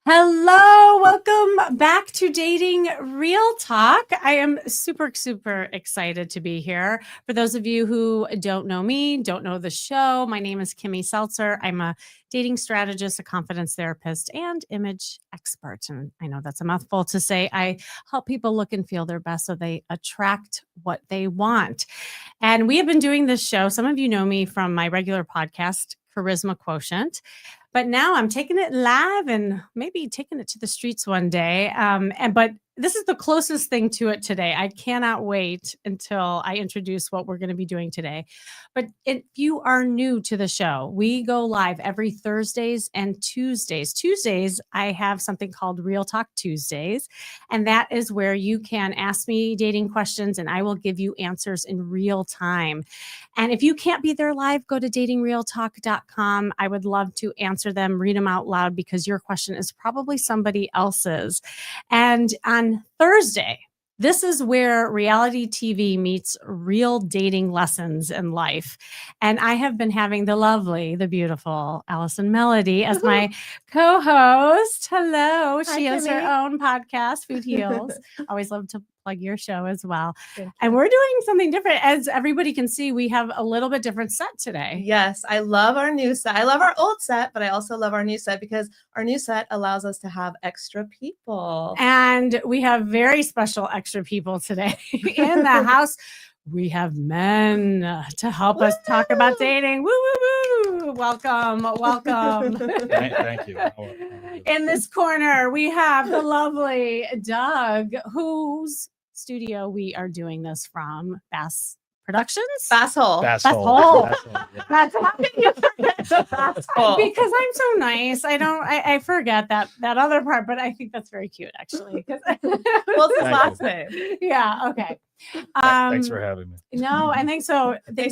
Hello, welcome back to Dating Real Talk. I am super excited to be here. For those of you who don't know me, don't know the show, my name is Kimmy Seltzer. I'm a dating strategist, a confidence therapist, and image expert. And I know that's a mouthful to say. I help people look and feel their best so they attract what they want. And we have been doing this show. Some of you know me from my regular podcast, Charisma Quotient. But now I'm taking it live and maybe taking it to the streets one day. But this is the closest thing to it today. I cannot wait until I introduce what we're going to be doing today. But if you are new to the show, we go live every Thursdays and Tuesdays. Tuesdays, I have something called Real Talk Tuesdays. And that is where you can ask me dating questions and I will give you answers in real time. And if you can't be there live, go to datingrealtalk.com. I would love to answer them, read them out loud because your question is probably somebody else's. And on Thursday, this is where reality TV meets real dating lessons in life. And I have been having the lovely, the beautiful Allison Melody as my co-host. Hello. She has her own podcast, Food Heals. Always love to plug your show as well. And we're doing something different. As everybody can see, we have a little bit different set today. Yes, I love our new set. I love our old set, but I also love our new set because our new set allows us to have extra people. And we have very special extra people today in the house. We have men to help us talk about dating. Woo, woo, woo. Welcome. Thank you. In this corner, we have the lovely Doug, whose studio we are doing this from. Bass Productions? Basshole. That's how you forget the Basshole. Because I'm so nice. I forget that other part, but I think that's very cute, actually. What's his last name? Yeah, okay. Thanks for having me. No, and thanks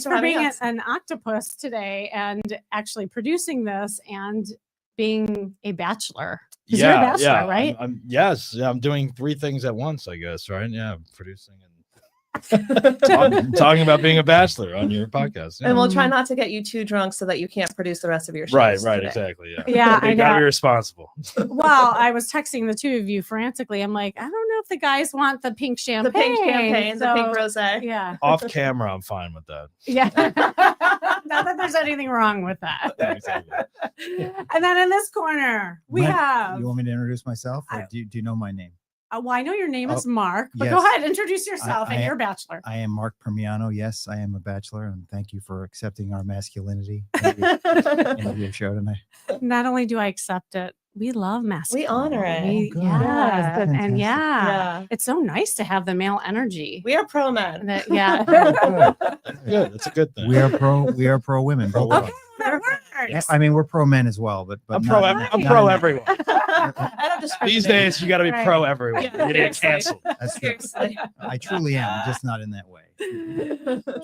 for being an octopus today and actually producing this and being a bachelor. You're a bachelor, right? I'm doing three things at once, I guess, right? Yeah, producing and talking about being a bachelor on your podcast. Yeah. And we'll try not to get you too drunk so that you can't produce the rest of your show. Right, exactly. Yeah, you gotta be responsible. Well, I was texting the two of you frantically. I'm like, I don't know if the guys want the pink champagne. The pink champagne, the pink rosé. Yeah. Off camera, I'm fine with that. Yeah. Not that there's anything wrong with that. Exactly. And then in this corner, we have. You want me to introduce myself? Or do you know my name? Well, I know your name is Mark, but yes. Go ahead, introduce yourself and you're a bachelor. I am Mark Primiano. Yes, I am a bachelor, and thank you for accepting our masculinity in your show tonight. Not only do I accept it, we love masculinity. We honor it. Yes. And Yeah. It's so nice to have the male energy. We are pro men. Yeah. Good. That's a good thing. We are pro women. Both of us. That works. I mean, we're pro men as well, but I'm pro everyone. I These days, you got to be pro everyone. Yeah, you get canceled. That's true. I truly am, just not in that way.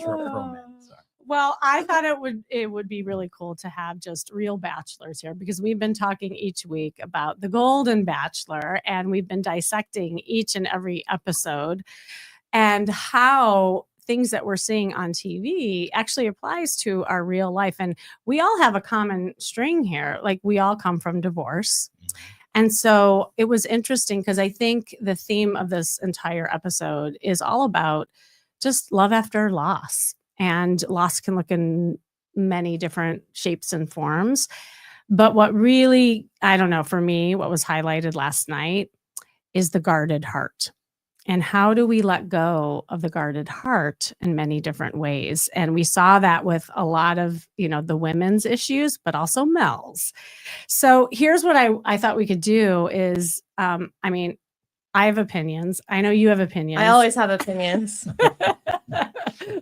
Pro men. Sorry. Well, I thought it would be really cool to have just real bachelors here because we've been talking each week about the Golden Bachelor and we've been dissecting each and every episode and how things that we're seeing on TV actually applies to our real life. And we all have a common string here. Like we all come from divorce. And so it was interesting because I think the theme of this entire episode is all about just love after loss. And loss can look in many different shapes and forms. But what really, I don't know, for me, what was highlighted last night is the guarded heart. And how do we let go of the guarded heart in many different ways? And we saw that with a lot of, the women's issues, but also Mel's. So here's what I thought we could do is, I have opinions. I know you have opinions. I always have opinions.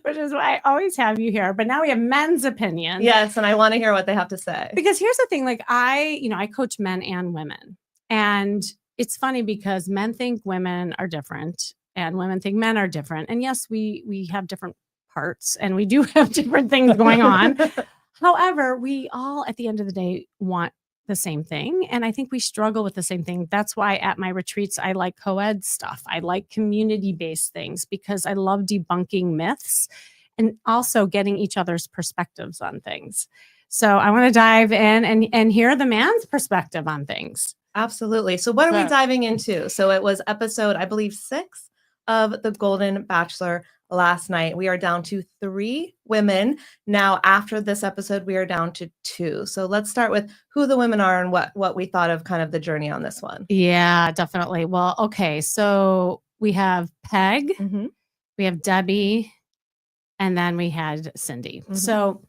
Which is why I always have you here. But now we have men's opinions. Yes, and I want to hear what they have to say. Because here's the thing, like I coach men and women. And it's funny because men think women are different and women think men are different. And yes, we have different parts and we do have different things going on. However, we all at the end of the day want the same thing. And I think we struggle with the same thing. That's why at my retreats, I like co-ed stuff. I like community-based things because I love debunking myths and also getting each other's perspectives on things. So I want to dive in and hear the man's perspective on things. Absolutely. So what are we So- diving into? So it was episode, I believe, 6 of The Golden Bachelor last night. We are down to 3 women. Now, after this episode, we are down to 2. So let's start with who the women are and what we thought of kind of the journey on this one. Yeah, definitely. Well, okay. So we have Peg, Mhm. we have Debbie, and then we had Cindy. Mhm. So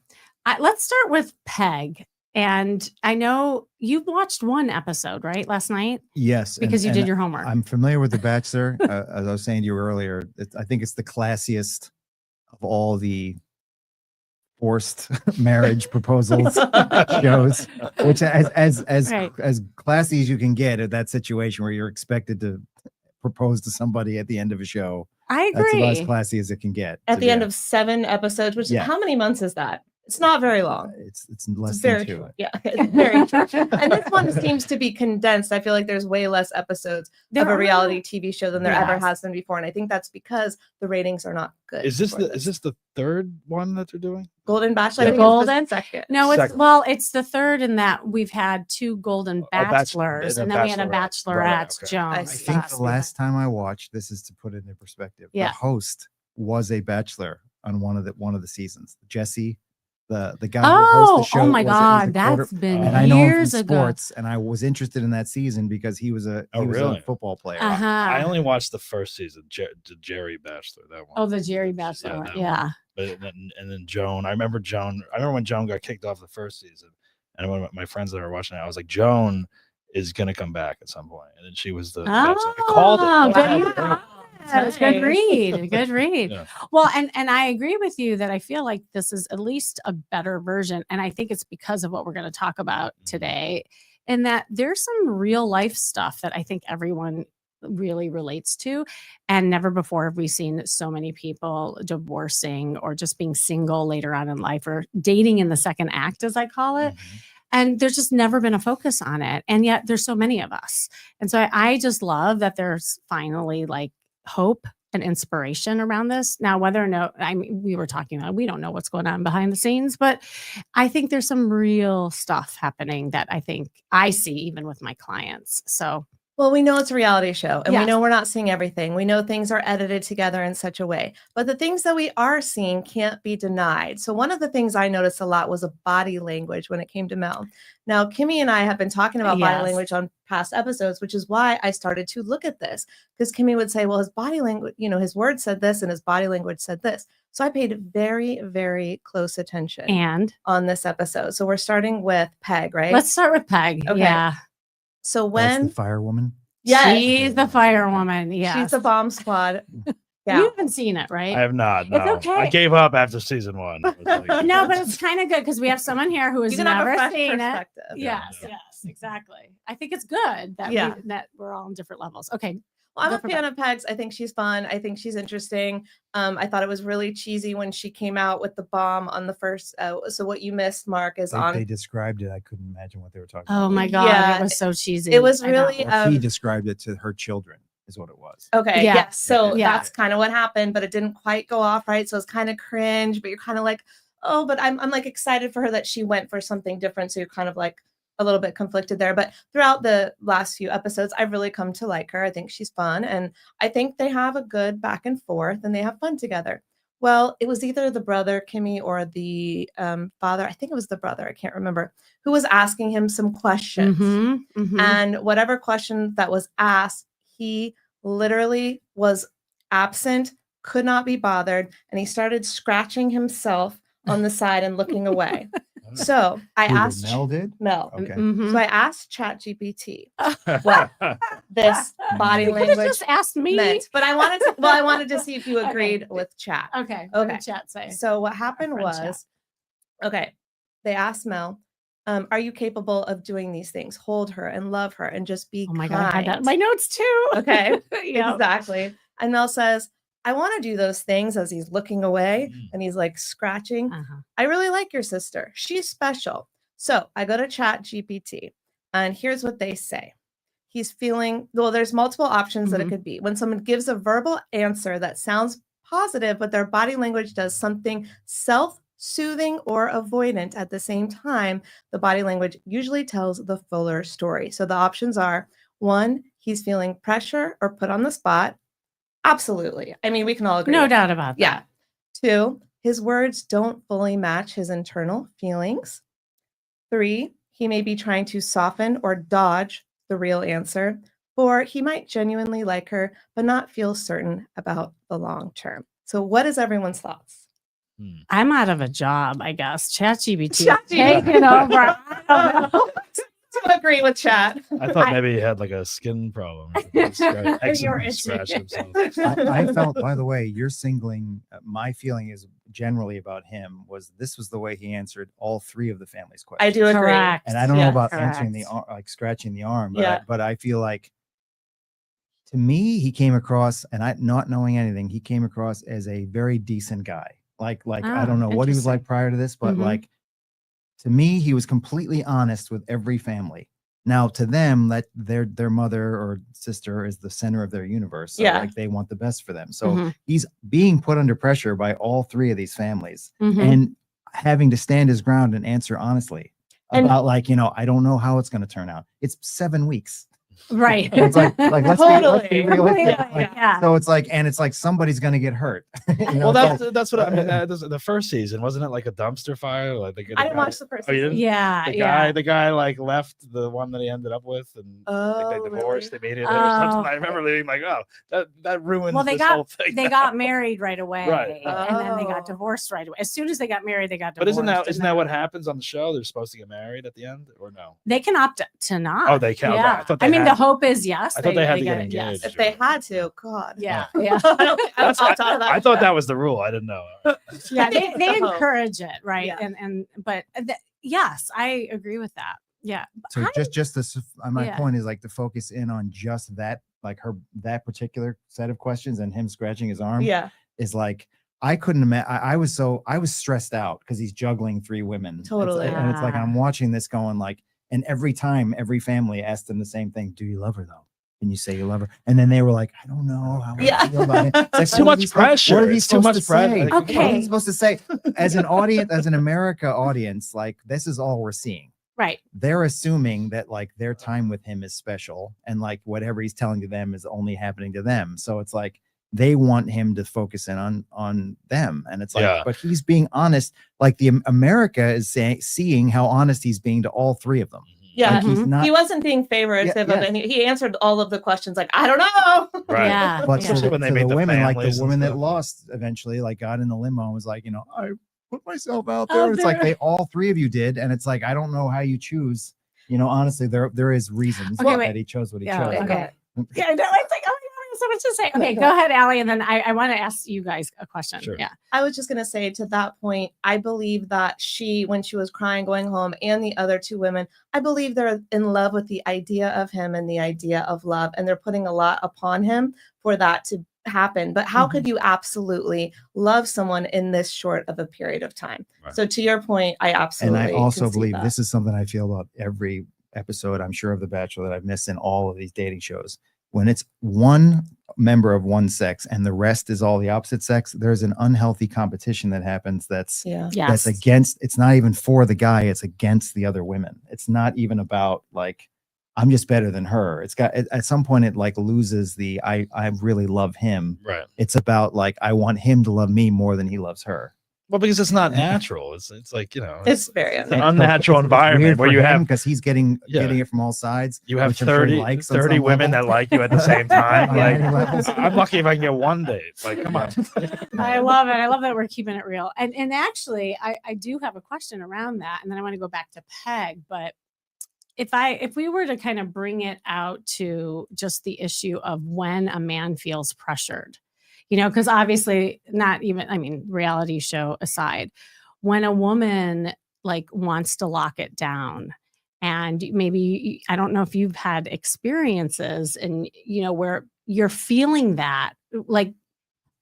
let's start with Peg. And I know you watched one episode, right, last night? Yes, Because you and did your homework. I'm familiar with The Bachelor. As I was saying to you earlier, I think it's the classiest of all the forced marriage proposals shows, which as Right. classy as you can get at that situation where you're expected to propose to somebody at the end of a show. I That's about as agree. classy as it can get. At So, the end yeah, of 7 episodes, which Yeah. how many months is that? It's not very long. it's less It's than very 2. true. Yeah, it's very true. And this one seems to be condensed. I feel like there's way less episodes of a reality TV show than there ever Yes. has been before. And I think that's because the ratings are not good. Is this for the third one that they're doing? Golden Bachelor? The I think it's Golden? the second. No, it's Second. well, it's the third in that we've had 2 Golden A Bachelors, and a and then we had a Bachelorette. Bachelorette. Right, okay. Jones. I I see. think last the last time I watched, this is to put it in perspective. Yeah. The host was a bachelor on one of the seasons. Jesse, the guy who hosts the show. Oh my was God, a quarter- that's been and I know him from years ago. sports, and I was interested in that season because he was a really? football player. Uh-huh. I only watched the first season, Jerry Bachelor. That one. Oh, the Jerry Yeah, Bachelor. that Yeah. one. But then Joan. I remember when Joan got kicked off the first season, and one of my friends that were watching it, I was like, Joan is gonna come back at some point, and then she was the Bachelor. I called Oh, it. good, Wow. yes, good read. Good read. Yeah. Well, and I agree with you that I feel like this is at least a better version. And I think it's because of what we're going to talk about today, and that there's some real life stuff that I think everyone really relates to. And never before have we seen so many people divorcing or just being single later on in life or dating in the second act, as I call it. Mhm. And there's just never been a focus on it. And yet there's so many of us. And so I just love that there's finally like hope and inspiration around this. Now, whether or not, I mean, we were talking about, we don't know what's going on behind the scenes, but I think there's some real stuff happening that I think I see even with my clients. So Well, we know it's a reality show and we Yes. know we're not seeing everything. We know things are edited together in such a way, but the things that we are seeing can't be denied. So one of the things I noticed a lot was a body language when it came to Mel. Now, Kimmy and I have been talking about body Yes. language on past episodes, which is why I started to look at this because Kimmy would say, well, his body language, his words said this and his body language said this. So I paid very, very close attention and on this episode. So we're starting with Peg, right? let's start with Peg. Okay. Yeah. So That's when the firewoman. Yes. She's the firewoman. Yeah. she's the bomb squad. Yeah. You haven't seen it, right? I have not. No. It's okay. I gave up after season 1. It was like- No, but it's kind of good because we have someone here who has You can have a never fresh seen it. perspective. Yes, Yeah. yes, exactly. I think it's good that Yeah. that we're all on different levels. Okay. Well, I'm Go a for fan of Peg's. I think she's fun. I think she's interesting. I thought it was really cheesy when she came out with the bomb on the first. So what you missed, Mark, is They described it. I couldn't imagine what they were talking Oh about. my God. Yeah, It was so cheesy. it was I know. really Or he described it to her children, is what it was. okay. Yeah. Yes. So Yeah. that's kind of what happened, but it didn't quite go off right. So it's kind of cringe, but you're kind of like, oh, but I'm like excited for her that she went for something different. So you're kind of like a little bit conflicted there. But throughout the last few episodes, I've really come to like her. I think she's fun. And I think they have a good back and forth and they have fun together. Well, it was either the brother, Kimmy, or the father. I think it was the brother. I can't remember, who was asking him some questions. Mhm, mhm. And whatever question that was asked, he literally was absent, could not be bothered. And he started scratching himself on the side and looking away. So I Who, asked Mel did? Mel. Okay. Mhm. So I asked ChatGPT what this body You could've language just asked me. meant, but I wanted to see if you Okay. agreed with chat. Okay. What Okay. did chat say? So what happened friend chat. was, okay, they asked Mel, are you capable of doing these things? Hold her and love her and just be Oh my kind. God. I had that in my notes too. Okay. Yeah. Exactly. And Mel says, I want to do those things as he's looking away and he's like scratching. Uh-huh. I really like your sister. She's special. So I go to Chat GPT and here's what they say. He's feeling, well, there's multiple options that it Mhm. could be. When someone gives a verbal answer that sounds positive, but their body language does something soothing, or avoidant at the same time, the body language usually tells the fuller story. So the options are 1, he's feeling pressure or put on the spot. Absolutely. I mean, we can all agree. No with doubt about Yeah. that. 2, his words don't fully match his internal feelings. 3, he may be trying to soften or dodge the real answer. 4, he might genuinely like her, but not feel certain about the long term. So what is everyone's thoughts? I'm out of a job, I guess. ChatGPT ChatGPT. taking over. I don't know. To agree with chat. I thought maybe he had like a skin problem. You're itching. Scratch himself. I felt, by the way, you're singling. My feeling is generally about him was this was the way he answered all 3 of the family's questions. I do agree. Correct. And I don't know Yeah, about correct. answering the arm, like scratching the arm, but Yeah. but I feel like to me he came across, and I not knowing anything, he came across as a very decent guy. Like I don't know what he was like prior to this, but Mhm. like to me he was completely honest with every family. Now to them, that their mother or sister is the center of their universe. So Yeah. like they want the best for them. So Mhm. he's being put under pressure by all 3 of these families Mhm. and having to stand his ground and answer honestly And- about like, I don't know how it's going to turn out. It's 7 weeks. Right. It's like let's be Totally. realistic. Yeah, Like, yeah. So it's like somebody's going to get hurt. Well, it's like- that's what I mean. The first season, wasn't it like a dumpster fire? Like I didn't watch the first Oh, you season. didn't? Yeah. The guy like left the one that he ended up with, and like, they Oh, divorced really? immediately or something. Oh. I remember being like, oh, that ruins Well, they this whole thing. They got married right away, Right. and then they got Oh. divorced right away. As soon as they got married, they got But divorced. isn't that what happens on the show? They're supposed to get married at the end, or no? They can opt to not. Oh, they can. Okay. Yeah. I thought I they mean, had the hope is yes. I thought they had to get it, engaged. yes. If they had to, God. Yeah. Oh. Yeah. I don't think I That's- would opt out of that. I thought that was the rule. I didn't know. Yeah. They So, encourage it, right? Yeah. But yes, I agree with that. Yeah. So just this, my Yeah. point is like to focus in on just that, like that particular set of questions and him scratching his arm Yeah, is like, I couldn't imagine. I was stressed out because he's juggling 3 women. Totally. And it's like, I'm watching this going like, and every time every family asked him the same thing. Do you love her though? Can you say you love her? And then they were like, I don't know how I feel about it. It's like, It's too what much are these- pressure. What are these It's too supposed much to pressure. say? Like, What are Okay. you supposed to say? As an audience, as an America audience, like this is all we're seeing. Right. They're assuming that like their time with him is special and like whatever he's telling to them is only happening to them. So it's like they want him to focus in on them. And it's like, Yeah. but he's being honest. Like America is seeing how honest he's being to all 3 of them. yeah. Like he's Mhm. not. He wasn't being favorative Yeah, of yeah. any. He answered all of the questions like, I don't know. Right. Yeah. But yeah. to Especially when they to meet the the women, like the families and woman that stuff. lost eventually, like got in the limo and was like, I put myself out Out there. It's like there. they all 3 of you did, and it's like I don't know how you choose. Honestly, there is reasons Okay, wait. that he chose what he Yeah, chose. okay. but- Yeah, I know. It's like, oh my God, I have so much to say. Okay, go ahead, Allie, and then I want to ask you guys a question. Sure. Yeah. I was just going to say to that point, I believe that when she was crying going home, and the other 2 women, I believe they're in love with the idea of him and the idea of love. And they're putting a lot upon him for that to happen. But how could you absolutely love someone in this short of a period of time? Right. So to your point, I absolutely And I also can see believe that. this is something I feel about every episode, I'm sure, of The Bachelor that I've missed in all of these dating shows. When it's one member of one sex and the rest is all the opposite sex, there's an unhealthy competition that happens that's Yeah. Yes. that's against, it's not even for the guy, it's against the other women. It's not even about like, I'm just better than her. It's got at some point it like loses the I really love him. Right. It's about like I want him to love me more than he loves her. Well, because it's not natural. It's like It's very it's an unnatural It's environment weird where for you him have because he's getting Yeah. it from all sides. you have which I'm sure he 30, likes on 30 some women level. that like you at the same time. On Like many levels. I'm lucky if I can get one date. Like, come on. I love it. I love that we're keeping it real. And actually, I do have a question around that, and then I want to go back to Peg. But if we were to kind of bring it out to just the issue of when a man feels pressured, because obviously not even, I mean, reality show aside, when a woman like wants to lock it down, and maybe I don't know if you've had experiences and where you're feeling that like.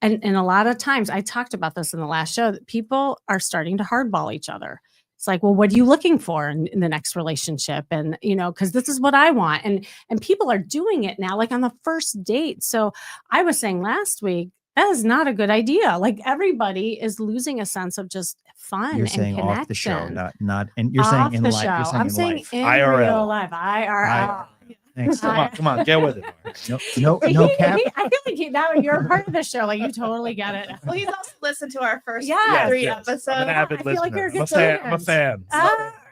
And a lot of times, I talked about this in the last show, that people are starting to hardball each other. It's like, well, what are you looking for in the next relationship? And, because this is what I want. And people are doing it now, like on the first date. So I was saying last week, That is not a good idea. Like everybody is losing a sense of just fun You're and saying connection. off the show, not, and you're saying Off in the life. show. You're saying I'm in saying life. in IRL. real life. IRL. Thanks. Come on, get with it. No cap. I feel like now you're part of the show. Like you totally get it. Well, he's also listened to our first Yes, 3 yes. episodes. I'm an avid I feel like listener. you're a good I'm a fan.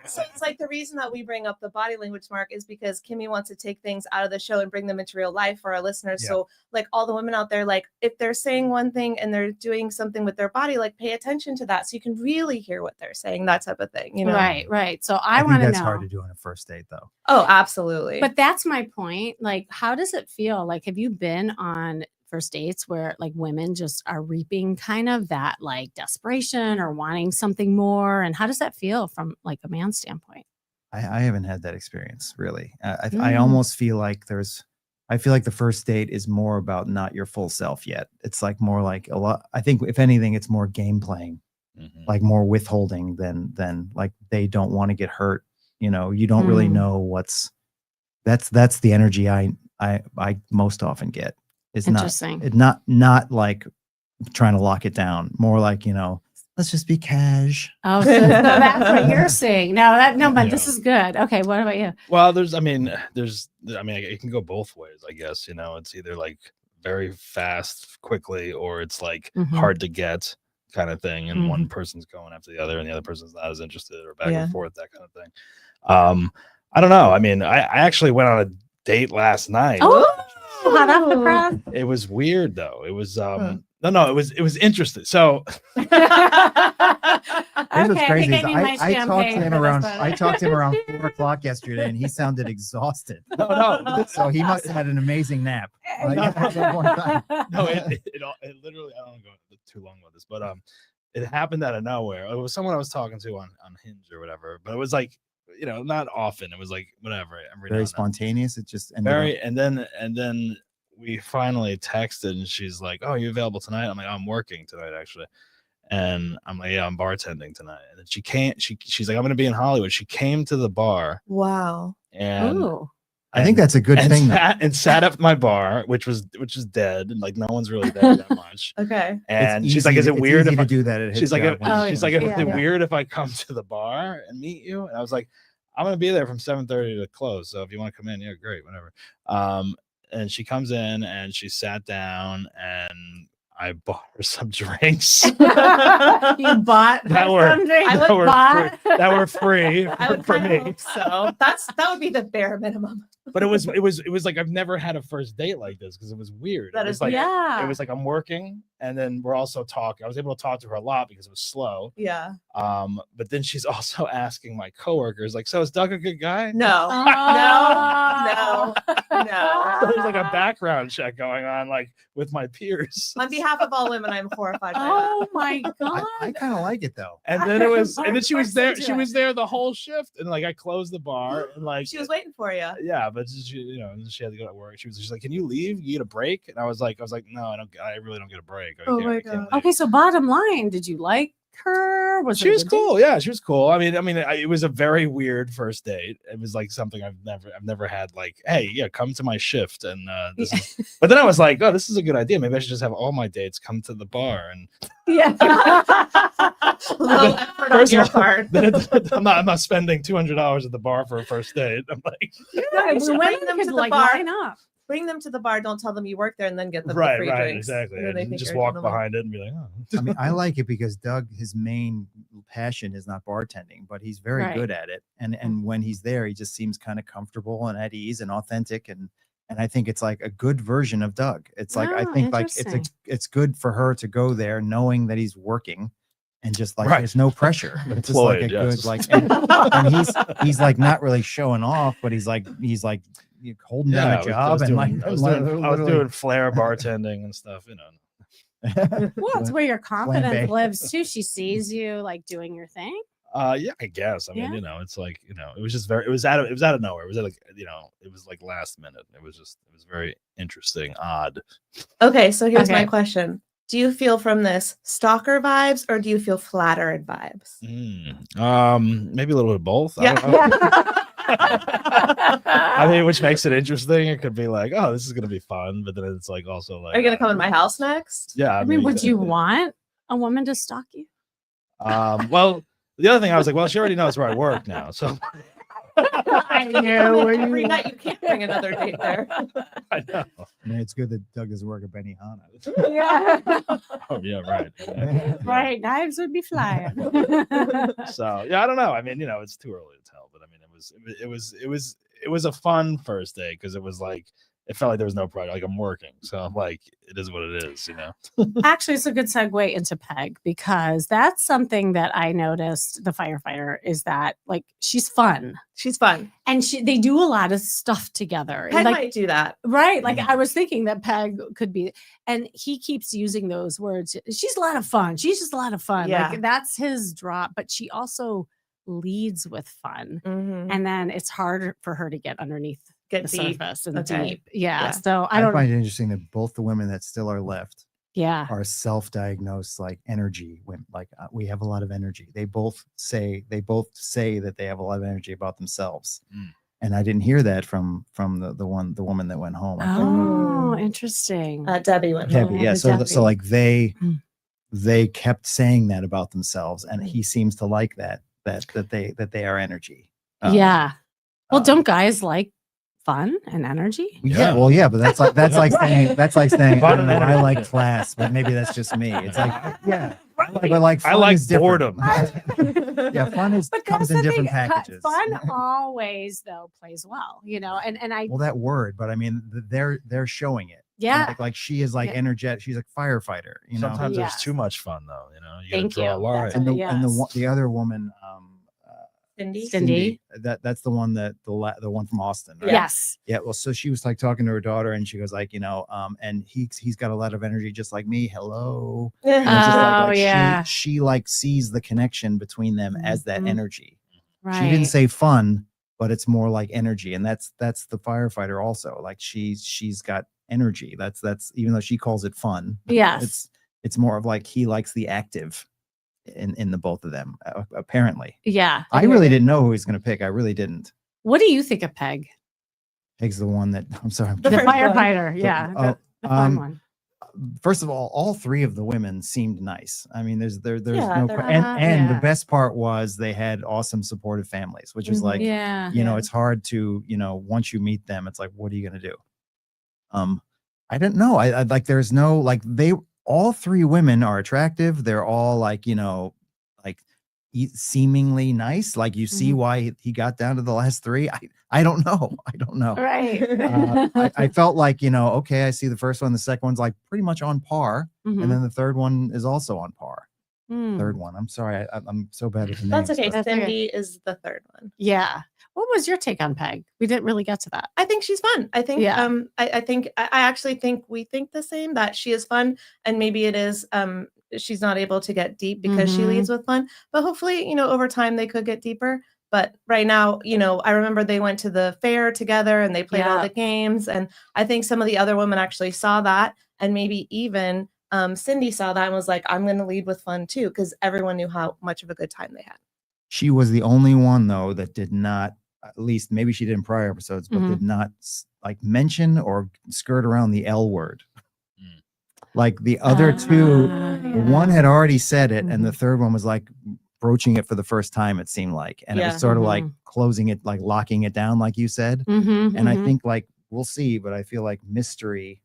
So it's like the reason that we bring up the body language, Mark, is because Kimmy wants to take things out of the show and bring them into real life for our listeners. Yeah. So like all the women out there, like if they're saying one thing and they're doing something with their body, like pay attention to that so you can really hear what they're saying, that type of thing, you know? Right. So I I think want to that's know. hard to do on a first date, though. Oh, absolutely. But that's my point. Like, how does it feel? Like, have you been on first dates where like women just are reaping kind of that like desperation or wanting something more? And how does that feel from like a man's standpoint? I haven't had that experience really. I Mm. almost feel like I feel like the first date is more about not your full self yet. It's like more like a lot. I think if anything, it's more game playing, like more withholding than like they don't want to get hurt. You know, you don't really know that's the energy I most often get. Is Interesting. not like trying to lock it down. More like, you know, let's just be cash. Oh, so that's what you're saying. But Yeah. this is good. Okay, what about you? Well, it can go both ways, I guess. You know, it's either like very fast, quickly, or it's like hard to get kind of thing, and one person's going after the other, and the other person's not as interested, or back and forth, that kind of thing. I don't know. I mean, I actually went on a date last night. Oh, hot off the press. It was weird though. It was no, it was interesting. So Here's what's crazy is I talked to him around 4:00 yesterday, and he sounded exhausted. No. So he must have had an amazing nap. Like, No, it literally, I don't go too long with this, but it happened out of nowhere. It was someone I was talking to on Hinge or whatever, but it was like, you know, not often. It was like whatever. Very spontaneous. It just ended very, up. and then we finally texted, and she's like, "Oh, you available tonight?" I'm like, "I'm working tonight, actually." And I'm like, "Yeah, I'm bartending tonight." And then she's like, "I'm gonna be in Hollywood." She came to the bar. Wow. And Ooh. I think that's a good thing. Sat at my bar, which is dead, and like no one's really there that much. Okay. And It's she's like, easy- "Is it it's weird easy if to I do that?" At She's like, his job "Is when- it weird if I come to the bar and meet you?" And I was like, "I'm gonna be there from 7:30 to close, so if you want to come in, yeah, great, whatever." And she comes in and she sat down, and I bought her some drinks. You bought that were free I would for kind of me. hope so. That would be the bare minimum. But it was like I've never had a first date like this, because it was weird. That It was is like yeah. it was like I'm working, and then we're also talking. I was able to talk to her a lot because it was slow. Yeah. But then she's also asking my coworkers, like, "So is Doug a good guy?" No. Oh. No. So there's like a background check going on, like with my peers. On behalf of all women, I'm horrified by Oh my god. I kind of like it though. And then and then she was there. Mark's She into was there the whole shift, and like I closed the bar, and like that. She was waiting for you. yeah, but she, you know, she had to go to work. She's like, "Can you leave? You get a break?" And I was like, "No, I really don't get a break." Oh my God. leave." Okay, so bottom line, did you like her? She was cool. Yeah, she was cool. I mean, it was a very weird first date. It was like something I've never had. Like, "Hey, yeah, come to my shift." And but then I was like, "Oh, this is a good idea. Maybe I should just have all my dates come to the bar." And Yeah. Low effort on your part. I'm not spending $200 at the bar for a first date. I'm like, No, you should Women bring them could, to the like, bar. line up. Bring them to the bar. Don't tell them you work there, and then get them the right, free drinks. exactly. And then they And think just you're a walk gentleman. behind it and be like, "Oh." I mean, I like it because Doug, his main passion is not bartending, but he's very Right. good at it. And when he's there, he just seems kind of comfortable and at ease and authentic. And I think it's like a good version of Doug. It's like I Oh, think like interesting. it's good for her to go there knowing that he's working, and just like Right. there's no pressure. It's just like a Employed, yes. good like, and he's like not really showing off, but he's like holding down I a was job and doing, like I was doing flair bartending and stuff, you know. Well, it's where your confidence Flambe. lives too. She sees you like doing your thing. Yeah, I guess. I mean, Yeah. you know, it's like, you know, it was just it was out of nowhere. It was like, you know, it was like last minute. It was very interesting, odd. Okay, so here's Okay. my question. Do you feel from this stalker vibes, or do you feel flattered vibes? Maybe a little bit of both. I Yeah. don't know. I mean, which makes it interesting. It could be like, oh, this is gonna be fun, but then it's like also like, Are you gonna come in my house next? Yeah, I mean, would you want a woman to stalk you? Well, the other thing I was like, well, she already knows where I work now, so I know where Every you. night you can't bring another date there. I know. I mean, it's good that Doug doesn't work at Benihana. Yeah. Oh yeah, right. Yeah. Right. Knives would be flying. So yeah, I don't know. I mean, it's too early to tell, but I mean, it was a fun first day because it was like it felt like there was no pressure. Like I'm working, so I'm like, it is what it is, Actually, it's a good segue into Peg because that's something that I noticed. The firefighter is that like she's fun. She's fun. And they do a lot of stuff together. Peg like, might do that. Right. Like I was thinking that Peg could be, and he keeps using those words. She's a lot of fun. She's just a lot of fun. Yeah. Like that's his drop, but she also leads with fun. Mhm. And then it's harder for her to get underneath Get the deep. surface and Okay. deep. Yeah. Yeah. So I don't. find it interesting that both the women that still are left Yeah. are self-diagnosed like energy women. Like we have a lot of energy. They both say that they have a lot of energy about themselves. And I didn't hear that from the woman that went home. Oh, interesting. Debbie went Debbie, home. yeah. So Debbie. like they kept saying that about themselves, and he seems to like that they are energy. Yeah. Well, don't guys like fun and energy? Yeah, well, yeah, but that's like saying Fun and I energy. like class, but maybe that's just me. It's like, yeah, but like I fun like is different. boredom. Yeah, fun is But comes that's in the different thing. packages. Fun always though plays well, and I Well, that word, but I mean, they're showing it. yeah. Like she is like Yeah. energetic. She's a firefighter. Sometimes Yeah. there's too much fun though. You Thank gotta draw a you. line. That's and the Yes. the other woman, Cindy. that's the one the one from Austin, right? Yes. Yeah, well, so she was like talking to her daughter, and she goes like, and he's got a lot of energy, just like me. Hello. And it's just Oh, like yeah. she like sees the connection between them as that Mhm. energy. Right. She didn't say fun, but it's more like energy, and that's the firefighter also. Like she's got energy. That's even though she calls it fun. Yes. It's more of like he likes the active in the both of them, apparently. Yeah. I really didn't know who he was going to pick. I really didn't. What do you think of Peg? Peg's the one that I'm sorry. The first one. firefighter. Yeah. The fun one. First of all three of the women seemed nice. I mean, there's Yeah, no they're- and the yeah. best part was they had awesome supportive families, which is like, Yeah. it's hard to, once you meet them, it's like, what are you going to do? I didn't know. I like, there's no, like all three women are attractive. They're all like, like seemingly nice. Like you see why he got down to the last three. I don't know. I don't know. Right. I felt like, okay, I see the first one. The second one's like pretty much on par. Mhm. And then the third one is also on par. Mm. Third one. I'm sorry. I'm so bad with the That's names. okay. but- Cindy is the third one. Yeah. What was your take on Peg? We didn't really get to that. I think she's fun. I think Yeah. I actually think we think the same, that she is fun, and maybe it is she's not able to get deep because she Mhm. leads with fun, but hopefully, over time they could get deeper. But right now, I remember they went to the fair together and they played all Yeah. the games, and I think some of the other women actually saw that, and maybe even Cindy saw that and was like, I'm going to lead with fun too, because everyone knew how much of a good time they had. She was the only one though that did not, at least maybe she did in prior episodes, but did not like mention or skirt around the L word. Like the other two, one had already said it, and the third one was like broaching it for the first time, it seemed like. And it Yeah. was sort of like closing it, like locking it down, like you said. And I think like we'll see, but I feel like mystery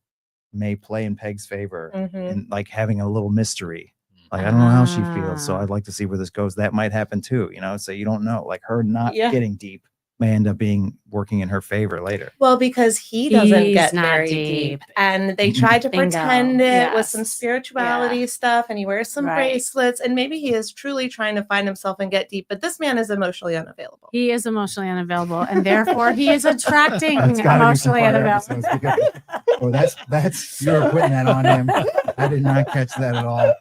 may play in Peg's favor and like having a little mystery. Like I don't know how she feels, so I'd like to see where this goes. That might happen too, so you don't know. Like her not Yeah. getting deep may end up being working in her favor later. Well, because he doesn't He's get not very deep. deep. And they tried to Bingo. pretend it with some Yes. spirituality stuff, and he wears some Right. bracelets, and maybe he is truly trying to find himself and get deep, but this man is emotionally unavailable. He is emotionally unavailable, and therefore he is attracting That's gotta be some emotionally prior unavailable. episodes because- that's you're putting that on him. I did not catch that at all.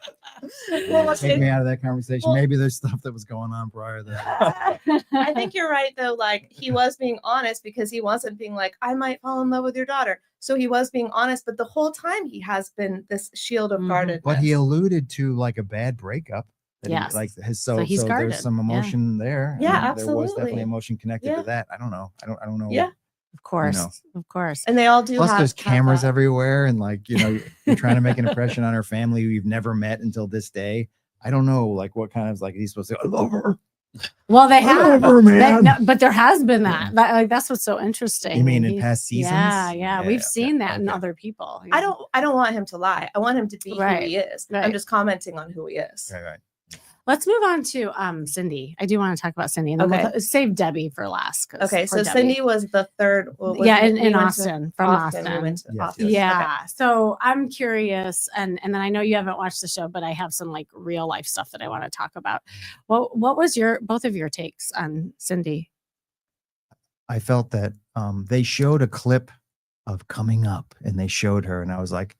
Well, Take me out of that conversation. Maybe there's stuff that was going on prior to that. I think you're right, though. Like, he was being honest because he wasn't being like, I might fall in love with your daughter. So he was being honest, but the whole time he has been this shield of guardedness. But he alluded to like a bad breakup that Yes. he, like his So he's guarded. there's some emotion there. Yeah, and there was definitely absolutely. emotion connected Yeah. to that. I don't know. I don't know. Yeah. Of course. know. Of course. And they all do Plus, there's have cameras that. everywhere, and like you're trying to make an impression on her family who you've never met until this day. I don't know, like what kind of like he's supposed to. I love her. Well, they I have, love her, man. no, but there has been that. Like that's what's so interesting. You mean in He- past seasons? Yeah, we've seen that in okay. other people. I don't want him to lie. I want him to be Right, who he is. right. I'm just commenting on who he is. Right. Let's move on to Cindy. I do want to talk about Cindy, and then Okay. we'll save Debbie for last. Okay, so Cindy was the third. Yeah, we in went to Austin, from Austin. We went to Yes, Austin. yes. Yeah. So I'm curious, and then I know you haven't watched the show, but I have some like real life stuff that I want to talk about. What was both of your takes on Cindy? I felt that they showed a clip of coming up, and they showed her, and I was like,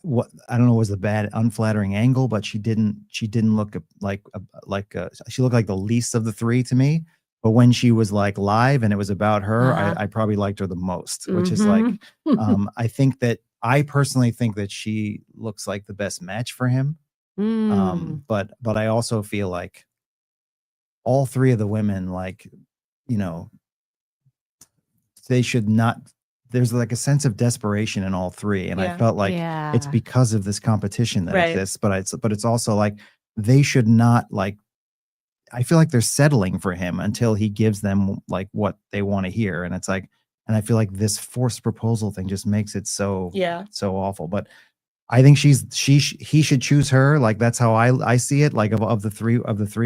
what I don't know, was a bad unflattering angle, but she didn't look like she looked like the least of the three to me. But when she was like live and it was about her, I probably liked her the most, which is like I personally think that she looks like the best match for him. But I also feel like all three of the women, like, they should not. There's like a sense of desperation in all three, and I felt like it's because of this competition that exists. But it's also like they should not like. I feel like they're settling for him until he gives them like what they want to hear, and it's like, and I feel like this forced proposal thing just makes it so awful. But I think he should choose her. Like that's how I see it. Like of the three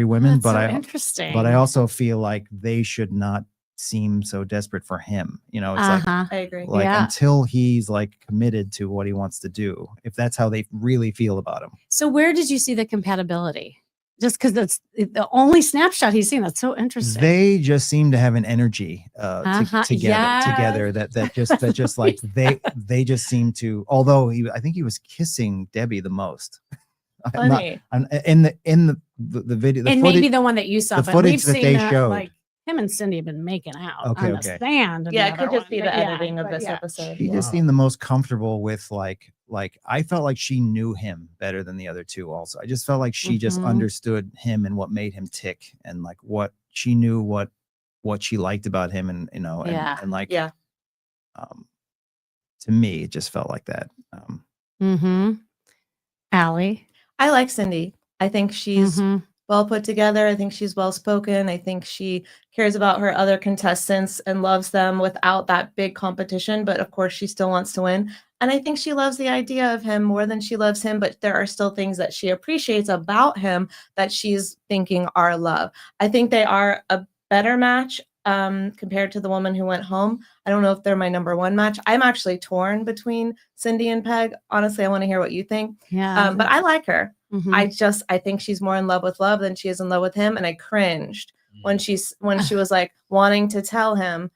women. That's so interesting. But I also feel like they should not seem so desperate for him. It's like I agree. Like until he's like committed to what he wants to do, if that's how they really feel about him. So where did you see the compatibility? Just because that's the only snapshot he's seen. That's so interesting. They just seem to have an energy together that just like they just seem to. Although I think he was kissing Debbie the most. Funny. In the video, and maybe the one that you saw, the but footage we've that seen they that, showed. like him and Cindy have been making out on the stand. Yeah, it could just be the editing of this episode. She just seemed the most comfortable with like I felt like she knew him better than the other two. Also, I just felt like she just understood him and what made him tick, and like what she knew what she liked about him, and and like to me it just felt like that. Allie, I like Cindy. I think she's well put together. I think she's well spoken. I think she cares about her other contestants and loves them without that big competition. But of course, she still wants to win. And I think she loves the idea of him more than she loves him. But there are still things that she appreciates about him that she's thinking are love. I think they are a better match compared to the woman who went home. I don't know if they're my number one match. I'm actually torn between Cindy and Peg. Honestly, I want to hear what you think. Yeah. But I like her. I think she's more in love with love than she is in love with him. And I cringed when she was like wanting to tell him,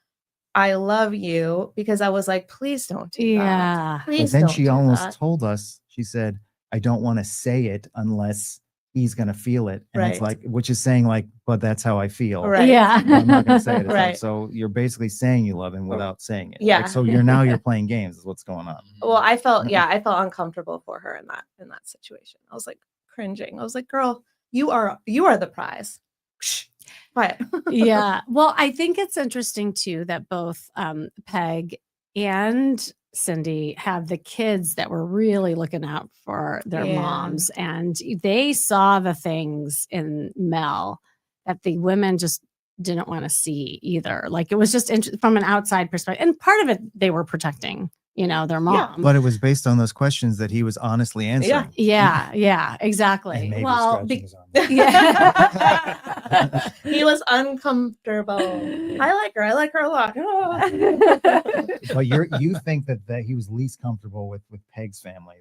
I love you, because I was like, please don't do that. Please. But then she almost told us, she said, I don't want to say it unless he's going to feel it. And it's like, which is saying like, but that's how I feel. Right. Yeah. I'm not going to say it. It's Right. like, so you're basically saying you love him without saying it. Yeah. Like, so you're playing games is what's going on. Well, I felt uncomfortable for her in that situation. I was like cringing. I was like, girl, you are the prize. Quiet. Yeah. Well, I think it's interesting too that both Peg and Cindy have the kids that were really looking out for their moms, and they saw the things in Mel that the women just didn't want to see either. Like it was just from an outside perspective, and part of it they were protecting, their mom. But it was based on those questions that he was honestly answering. Yeah, exactly. Well, he was uncomfortable. I like her a lot. But you think that he was least comfortable with Peg's family.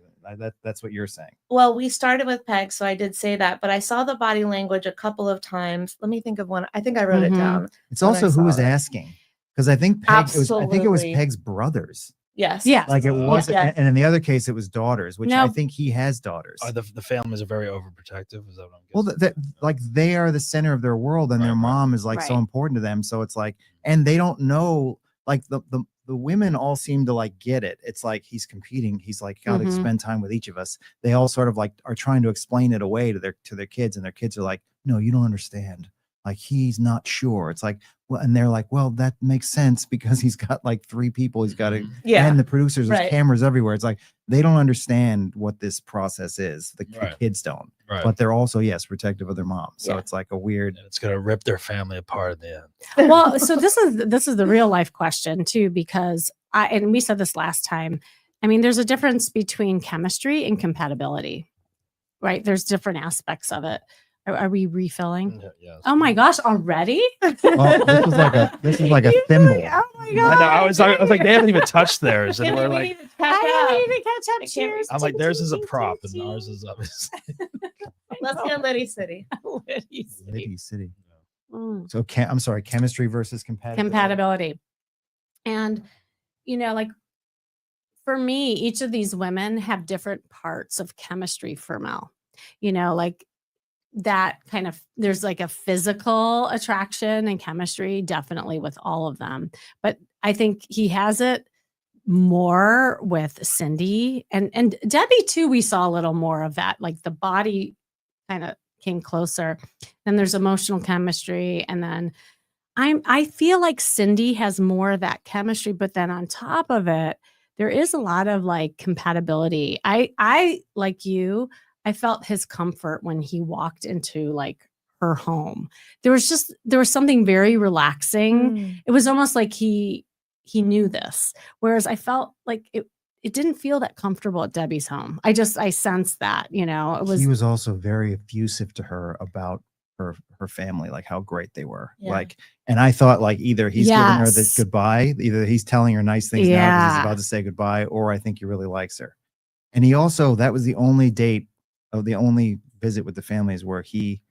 That's what you're saying. Well, we started with Peg, so I did say that, but I saw the body language a couple of times. Let me think of one. I think I wrote it down. It's also who was asking, because I think I think it was Peg's brothers. Yes. Like it was, and in the other case, it was daughters, which I think he has daughters. The families are very overprotective. Is that what I'm guessing? Well, like they are the center of their world, and their mom is like so important to them. So it's like, and they don't know, like the the women all seem to like get it. It's like he's competing. He's like got to Mhm. spend time with each of us. They all sort of like are trying to explain it away to their kids, and their kids are like, no, you don't understand. Like he's not sure. It's like, well, and they're like, well, that makes sense because he's got like 3 people. He's got to, Yeah. and the producers, there's Right. cameras everywhere. It's like they don't understand what this process is. The Right. kids don't, Right. but they're also protective of their mom. So Yeah. it's like a weird. And it's gonna rip their family apart in the end. Well, so this is the real life question too, because and we said this last time. I mean, there's a difference between chemistry and compatibility, right? There's different aspects of it. Are we refilling? Yes. Oh my gosh, already? Well, this is like a thimble. Oh my I god! know. I was like, they haven't even touched theirs, and Kimmy, we're we like, need to catch up. I need to catch up. I can't Cheers. I'm like, Ting, theirs ting, is a ting, prop, ting, and ours ting. is obviously. Let's get Liddy City. Liddy City. Liddy City. Mm. So I'm sorry, chemistry versus compatibility. Compatibility. And, like for me, each of these women have different parts of chemistry for Mel. Like that kind of, there's like a physical attraction and chemistry, definitely with all of them. But I think he has it more with Cindy and Debbie too. We saw a little more of that, like the body kind of came closer. Then there's emotional chemistry, and then I feel like Cindy has more of that chemistry, but then on top of it, there is a lot of like compatibility. I like you, I felt his comfort when he walked into like her home. There was something very relaxing. It was almost like he knew this. Whereas I felt like it didn't feel that comfortable at Debbie's home. I sensed that, it was. He was also very effusive to her about her family, like how great they were. Yeah. Like, and I thought like either he's giving her the Yes. goodbye, either he's telling her nice things now because he's Yeah. about to say goodbye, or I think he really likes her. And he also, that was the only visit with the families where he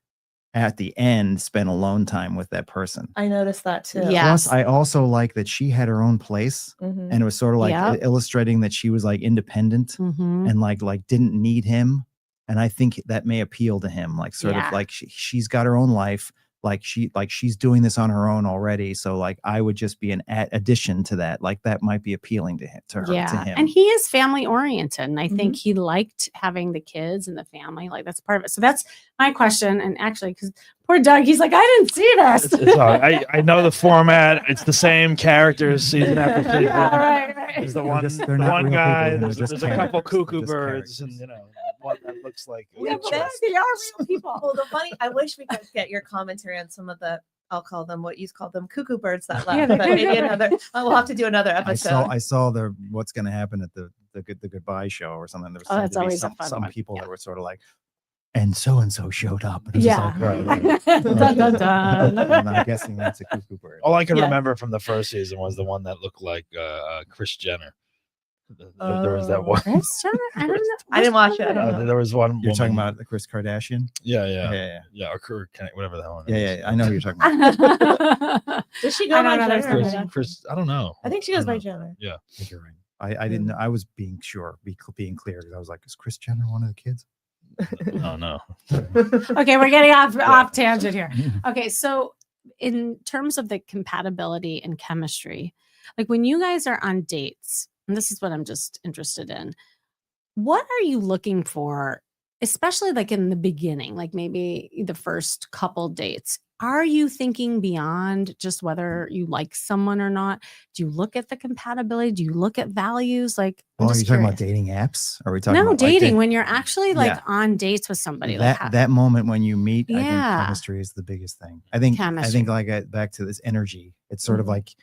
at the end spent alone time with that person. I noticed that too. Yeah. Plus, Yes. I also like that she had her own place, Mhm. and it was sort of like Yep. illustrating that she was like independent Mhm. and like didn't need him. And I think that may appeal to him, like sort Yeah. of like she's got her own life, like she's doing this on her own already. So like I would just be an addition to that. Like that might be appealing to him, to him. And he is family oriented, and I think he liked having the kids and the family. Like that's part of it. So that's my question. And actually, because poor Doug, he's like, I didn't see this. It's all right. I know the format. It's the same characters season after season. Yeah, right. There's the They're one, just- the they're not one real guy. people, they're There's, just there's a couple characters. cuckoo They're just birds, characters. and one that looks like. Yeah, but but they are real people. Well, I wish we could get your commentary on some of the, I'll call them what you call them, cuckoo birds that left. Yeah, the but maybe cuckoo another. We'll have to do another episode. I saw the what's going to happen at the goodbye show or something. There was Oh, that's seemed to be always a fun some one. people Yeah. that were sort of like, and so showed up. And it was Yeah. just like, Right. Dun, dun, dun. and I'm guessing that's a cuckoo bird. All I can Yeah. remember from the first season was the one that looked like Kris Jenner. There was that Oh. one. Kris Jenner? I don't know. I didn't watch it. I don't know. There was one. You're talking woman- about the Kris Kardashian? Yeah, or whatever the hell. her name is. Yeah. I know who you're talking about. Does she go I by don't know. Jenner? There's or Kris- no? Chris, I don't know. I think she goes by don't know. Jenner. Yeah. I think you're right. I didn't know. I was being clear because I was like, is Kris Jenner one of the kids? Oh no. Okay, we're getting off tangent here. Okay, so in terms of the compatibility and chemistry, like when you guys are on dates, and this is what I'm just interested in, what are you looking for, especially like in the beginning, like maybe the first couple dates? Are you thinking beyond just whether you like someone or not? Do you look at the compatibility? Do you look at values? Like, I'm Well, are just you talking about curious. dating apps? Are we talking No, about dating like when you're actually like Yeah. on dates with somebody. Like that moment when you meet? I think Yeah. chemistry is the biggest thing. I think Chemistry. like back to this energy. It's sort of Mhm.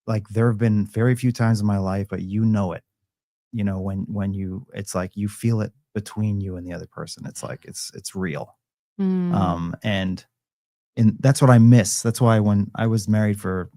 like there have been very few times in my life, but you know it. You know when you, it's like you feel it between you and the other person. It's like it's real. Mm. And that's what I miss. That's why when I was married for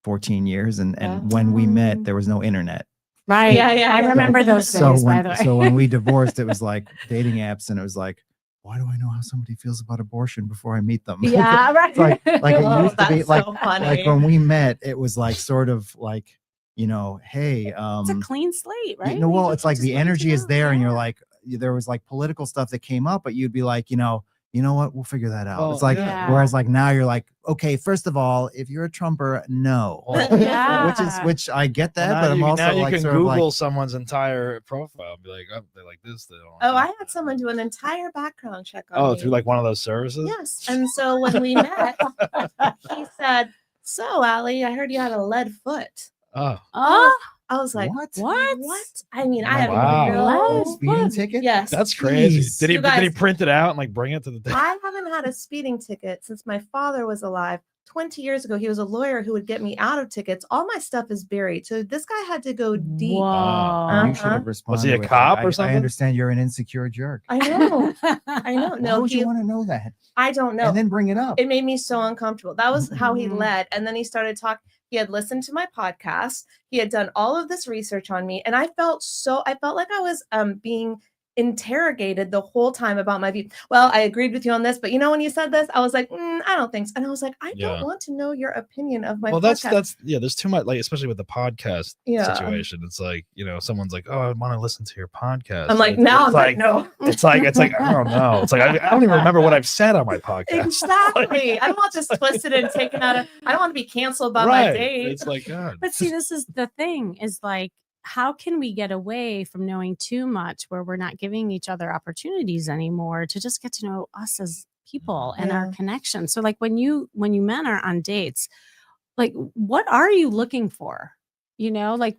14 years and when we met, there was no internet. Right. Yeah. I remember those So days, by the way. when we divorced, it was like dating apps, and it was like, why do I know how somebody feels about abortion before I meet them? Yeah, right. It's like it Oh, used to be that's like so funny. like when we met, it was like sort of like, hey, It's a clean slate, right? well, You it's like just the let it energy is go. there, and you're Yeah. like, there was like political stuff that came up, but you'd be like, you know what? We'll figure that out. Well, It's like, yeah. whereas like now you're like, okay, first of all, if you're a Trumper, no. Yeah. Which I get that, Well, but I'm now also you like can sort of Google like, someone's entire profile and be like, oh, they like this. They don't Oh, I like had that. someone do an entire background check on Oh, me. through like one of those services. Yes. And so when we met, he said, "So, Allie, I heard you had a lead foot." Oh, I was like, what? What? I mean, I Like, have wow. no Speeding ticket? Yes. that's crazy. Jeez. Did he You did he guys- print it out and like bring it to the I haven't had a speeding ticket since my father was alive. 20 years ago, he was a lawyer who would get me out of tickets. All my stuff is buried. So this guy had to go deep. Whoa. You should have responded. Was he a with, cop like, or I something? understand you're an insecure jerk. I know. I know. Why No, would you want to know that? I don't know. And then bring it up. It made me so uncomfortable. That was how he Mhm. led. And then he started talking. He had listened to my podcast. He had done all of this research on me. And I felt like I was being interrogated the whole time about my view. Well, I agreed with you on this, but you know, when you said this, I was like, I don't think so. And I was like, I Yeah. don't want to know your opinion of my well, podcast. that's yeah. There's too much, like especially with the podcast Yeah. situation. It's like, you know, someone's like, oh, I want to listen to your podcast. I'm like, It's- now it's I'm like, no. It's like I don't know. It's like I don't even remember what I've said on my podcast. Exactly. I don't want this twisted and taken out of. I don't want to be canceled by my date. It's like God. But see, this is the thing is like, how can we get away from knowing too much where we're not giving each other opportunities anymore to just get to know us as people and our Yeah. connection? So like when you men are on dates, like what are you looking for? You know, like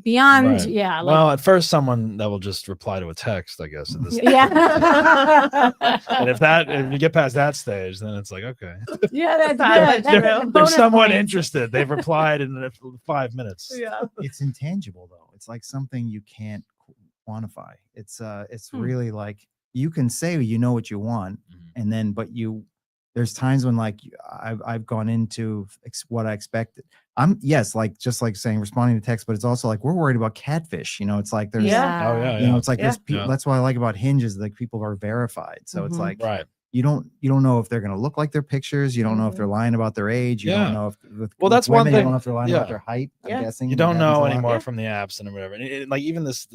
beyond, Right. yeah. Like, Well, at first, someone that will just reply to a text, I guess. At this yeah. and if you get past that stage, then it's like, okay, Yeah, that's Valid. good. That's They're- a they're bonus somewhat point. interested. They've replied in 5 minutes. Yeah. It's intangible though. It's like something you can't quantify. It's really like you can say you know what you want, and then but there's times when like I've gone into what I expected. Like just like saying responding to text, but it's also like we're worried about catfish. You know, it's like there's Yeah. Oh yeah, you know, it's like there's Yeah. people. Yeah. That's what I like about Hinge is like people are verified. So it's Mhm. like right. you don't know if they're going to look like their pictures. You don't know if they're lying about their age. You Yeah. don't know if with That's women, one you thing. don't know if they're lying Yeah. about their height. Yeah. I'm guessing You that don't happens know a lot. anymore Yeah. from the apps and whatever. And like even this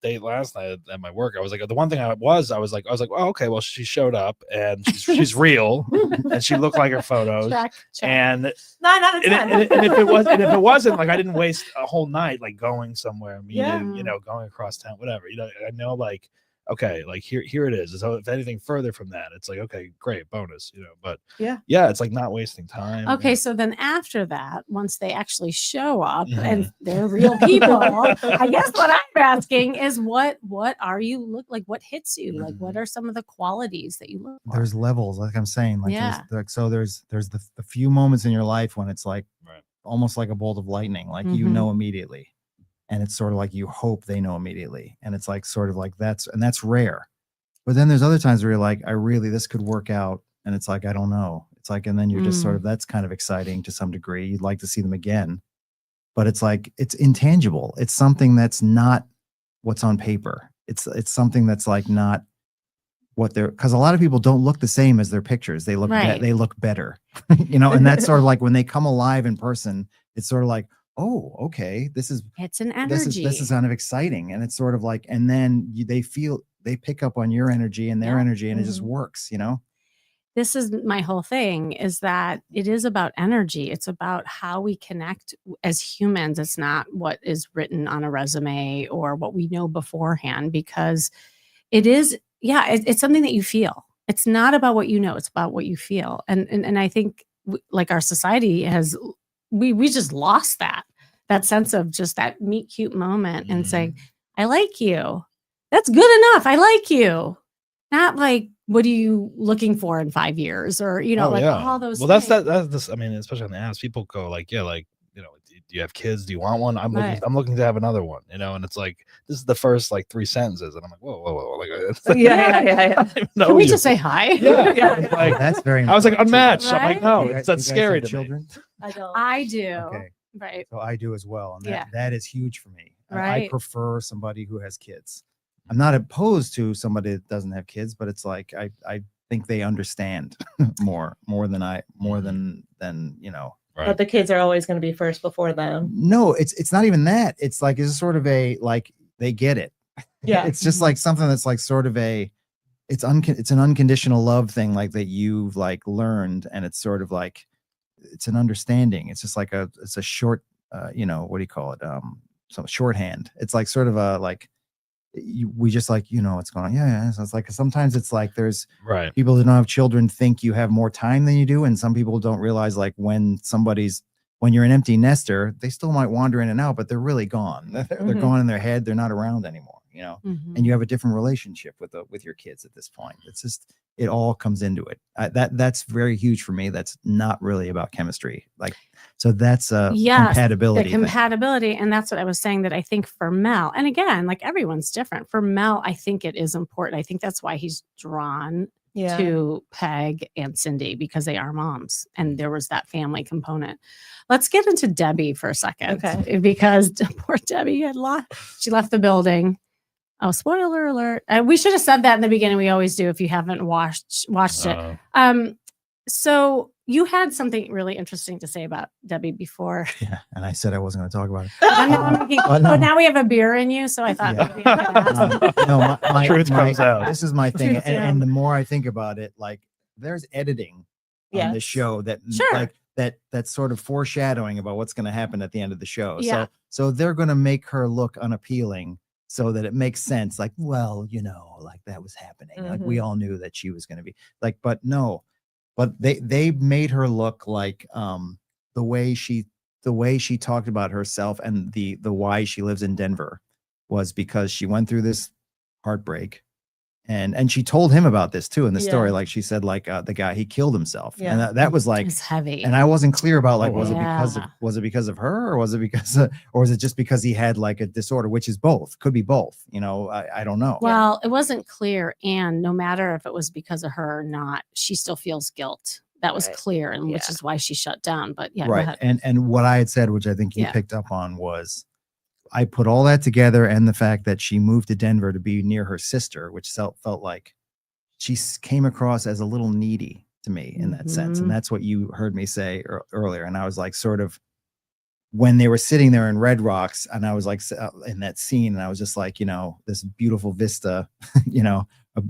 date last night at my work, I was like, the one thing I was like, well, okay, well, she showed up and she's real and she looked like her photos. Check. And 9 out of 10. and if it wasn't like I didn't waste a whole night like going somewhere, meeting, Yeah. you know, going across town, whatever. You know, I know like okay, like here it is. So if anything further from that, it's like okay, great bonus, you know. But Yeah. it's like not wasting time. Okay, so then after that, once they actually show up Mhm. and they're real people, I guess what I'm asking is what are you look like? What hits you? Like what are some of the qualities that you look for? There's levels, like I'm saying, like Yeah. there's the few moments in your life when it's like Right. almost like a bolt of lightning, like you Mhm. know immediately, and it's sort of like you hope they know immediately, and it's like sort of like that's rare. But then there's other times where you're like, this could work out, and it's like I don't know. It's like, and then you're just sort of that's kind of exciting to some degree. You'd like to see them again, but it's like it's intangible. It's something that's not what's on paper. It's something that's like not what they're, because a lot of people don't look the same as their pictures. They look Right. they look better, you know. And that's sort of like when they come alive in person. It's sort of like, oh, okay, this is It's an energy. this is kind of exciting, and it's sort of like, and then they pick up on your energy and their Yeah. energy, and it just Mhm. works, you know. This is my whole thing is that it is about energy. It's about how we connect as humans. It's not what is written on a resume or what we know beforehand, because it is, it's something that you feel. It's not about what you know, it's about what you feel. And I think like our society has, we just lost that sense of just that meet cute moment and saying, I like you. That's good enough. I like you. Not like, what are you looking for in 5 years? Or, you know, all those Well, things. that's this. I mean, especially on the apps, people go like, you know, do you have kids? Do you want one? I'm looking to have another one, you know. And it's like this is the first like 3 sentences, and I'm like, whoa, like, it's like, Yeah. Can we just say hi? Yeah. Like, That's very. I was like important. unmatched. I'm like, Right? no, You guys- that's you guys scary have to me. children. I don't. I do. Okay, Right. so I do as well, and Yeah. that is huge for me. I Right. prefer somebody who has kids. I'm not opposed to somebody that doesn't have kids, but it's like I think they understand more than you know. Right. But the kids are always going to be first before them. No, it's not even that. It's like it's sort of a like they get it. Yeah. It's just like something that's like sort of a it's an unconditional love thing, like that you've like learned, and it's sort of like it's an understanding. It's just like it's a short, you know, what do you call it? So shorthand. It's like sort of a like we just like, you know, what's going on. Yeah. So it's like sometimes it's like there's people who don't have children think you have more time than you do, and some people don't realize like when you're an empty nester, they still might wander in and out, but they're really gone. They're gone in their head. They're not around anymore, you know. And you have a different relationship with your kids at this point. It's just it all comes into it. That's very huge for me. That's not really about chemistry. Like, so that's compatibility. The compatibility, and that's what I was saying. That I think for Mel, and again, like everyone's different. For Mel, I think it is important. I think that's why he's drawn to Peg and Cindy, because they are moms, and there was that family component. Let's get into Debbie for a second, because poor Debbie she left the building. Oh, spoiler alert! We should have said that in the beginning. We always do if you haven't watched it. So you had something really interesting to say about Debbie before. Yeah, and I said I wasn't going to talk about it. But now we have a beer in you, so I thought maybe my truth comes out. This is my thing, and the more I think about it, like there's editing on the show that like that's sort of foreshadowing about what's going to happen at the end of the show. Yeah. So they're going to make her look unappealing so that it makes sense. Like, well, you know, like that was happening. Like we all knew that she was going to be like, but no. But they made her look like the way she talked about herself and the why she lives in Denver was because she went through this heartbreak, and she told him about this too in the story. Like she said, like the guy, he killed himself, and that was like it's heavy. And I wasn't clear about like was it because of her, or was it or is it just because he had like a disorder, which is both, could be both, you know. I don't know. Well, it wasn't clear, and no matter if it was because of her or not, she still feels guilt. That was clear, and which is why she shut down. But go ahead. And what I had said, which I think you picked up on, was I put all that together, and the fact that she moved to Denver to be near her sister, which felt like she came across as a little needy to me in that sense. And that's what you heard me say earlier. And I was like, sort of, when they were sitting there in Red Rocks, and I was like in that scene, and I was just like, you know, this beautiful vista, you know,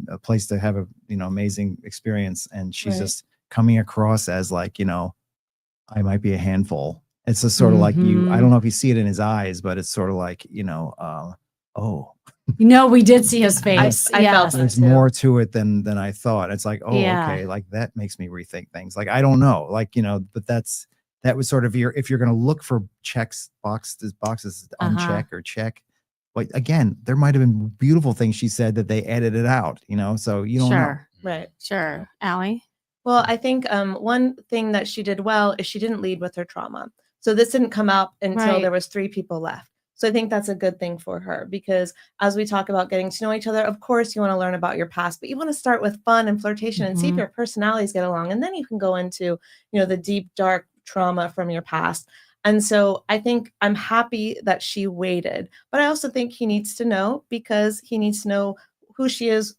a place to have a, you know, amazing experience. And she's just coming across as like, you know, I might be a handful. It's just sort of like I don't know if you see it in his eyes, but it's sort of like, you know, we did see his face. I felt there's more to it than I thought. It's like, okay, like that makes me rethink things. Like, I don't know, like, you know, but that was sort of if you're going to look for boxes to uncheck or check. But again, there might have been beautiful things she said that they edited out, you know, so you don't know. Right. Sure. Allie? Well, I think one thing that she did well is she didn't lead with her trauma. So this didn't come out until there was 3 people left. So I think that's a good thing for her, because as we talk about getting to know each other, of course, you want to learn about your past, but you want to start with fun and flirtation and see if your personalities get along. And then you can go into, you know, the deep, dark trauma from your past. And so I think I'm happy that she waited, but I also think he needs to know, because he needs to know who she is,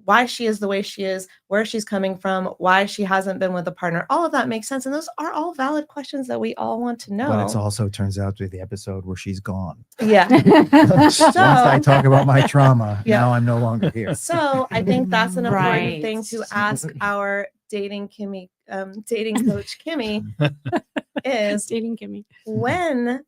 why she is the way she is, where she's coming from, why she hasn't been with a partner. All of that makes sense. And those are all valid questions that we all want to know. But it also turns out to be the episode where she's gone. Yeah. Once I talk about my trauma, now I'm no longer here. So I think that's an important thing to ask our dating coach Kimmy is dating Kimmy. When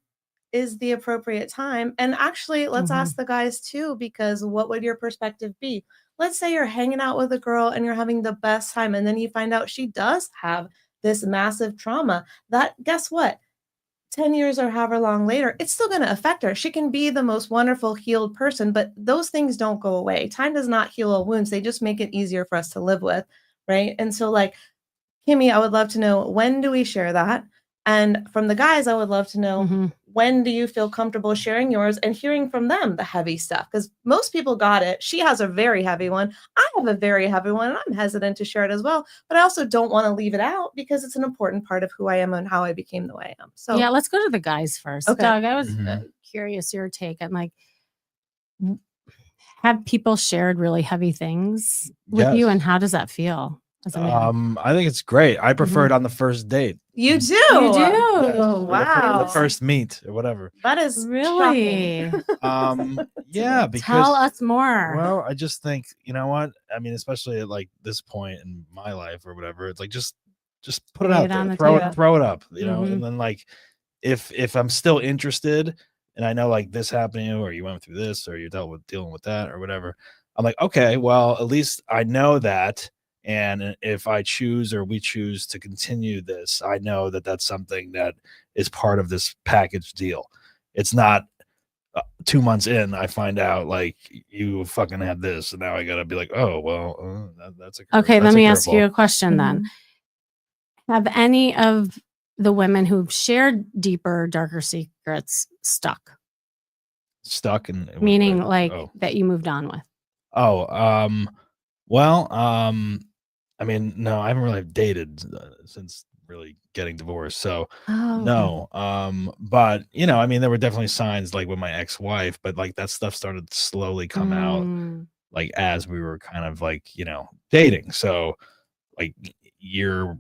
is the appropriate time? And actually, let's ask the guys too, because what would your perspective be? Let's say you're hanging out with a girl and you're having the best time, and then you find out she does have this massive trauma that, guess what? 10 years or however long later, it's still going to affect her. She can be the most wonderful healed person, but those things don't go away. Time does not heal all wounds. They just make it easier for us to live with, right? And so, like, Kimmy, I would love to know, when do we share that? And from the guys, I would love to know, when do you feel comfortable sharing yours and hearing from them the heavy stuff? Because most people got it. She has a very heavy one. I have a very heavy one, and I'm hesitant to share it as well. But I also don't want to leave it out, because it's an important part of who I am and how I became the way I am. So yeah, let's go to the guys first. Okay. Doug, I was curious your take. I'm like, have people shared really heavy things with you, and how does that feel as a man? I think it's great. I prefer it on the first date. You do. You do? Yes. Wow. The first meet or whatever. That is Really? Yeah, because Tell us more. well, I just think, you know what? I mean, especially at like this point in my life or whatever, it's like just put it Lay out it on there, the throw table. it, throw it up, you know, Mhm. and then like if I'm still interested and I know like this happening or you went through this or you dealing with that or whatever, I'm like, okay, well, at least I know that. And if I choose or we choose to continue this, I know that that's something that is part of this package deal. It's not 2 months in, I find out like you fucking had this, and now I gotta be like, oh well, that's a Okay, that's let a me ask you curveball. a question then. Have any of the women who've shared deeper, darker secrets stuck? Stuck and Meaning like oh that you moved on with? well I mean no, I haven't really dated since really getting divorced, so Oh, no. But you know, I mean, there were definitely signs like with my ex-wife, but like that stuff started to slowly come out like as we were kind of like, you know, dating. So like year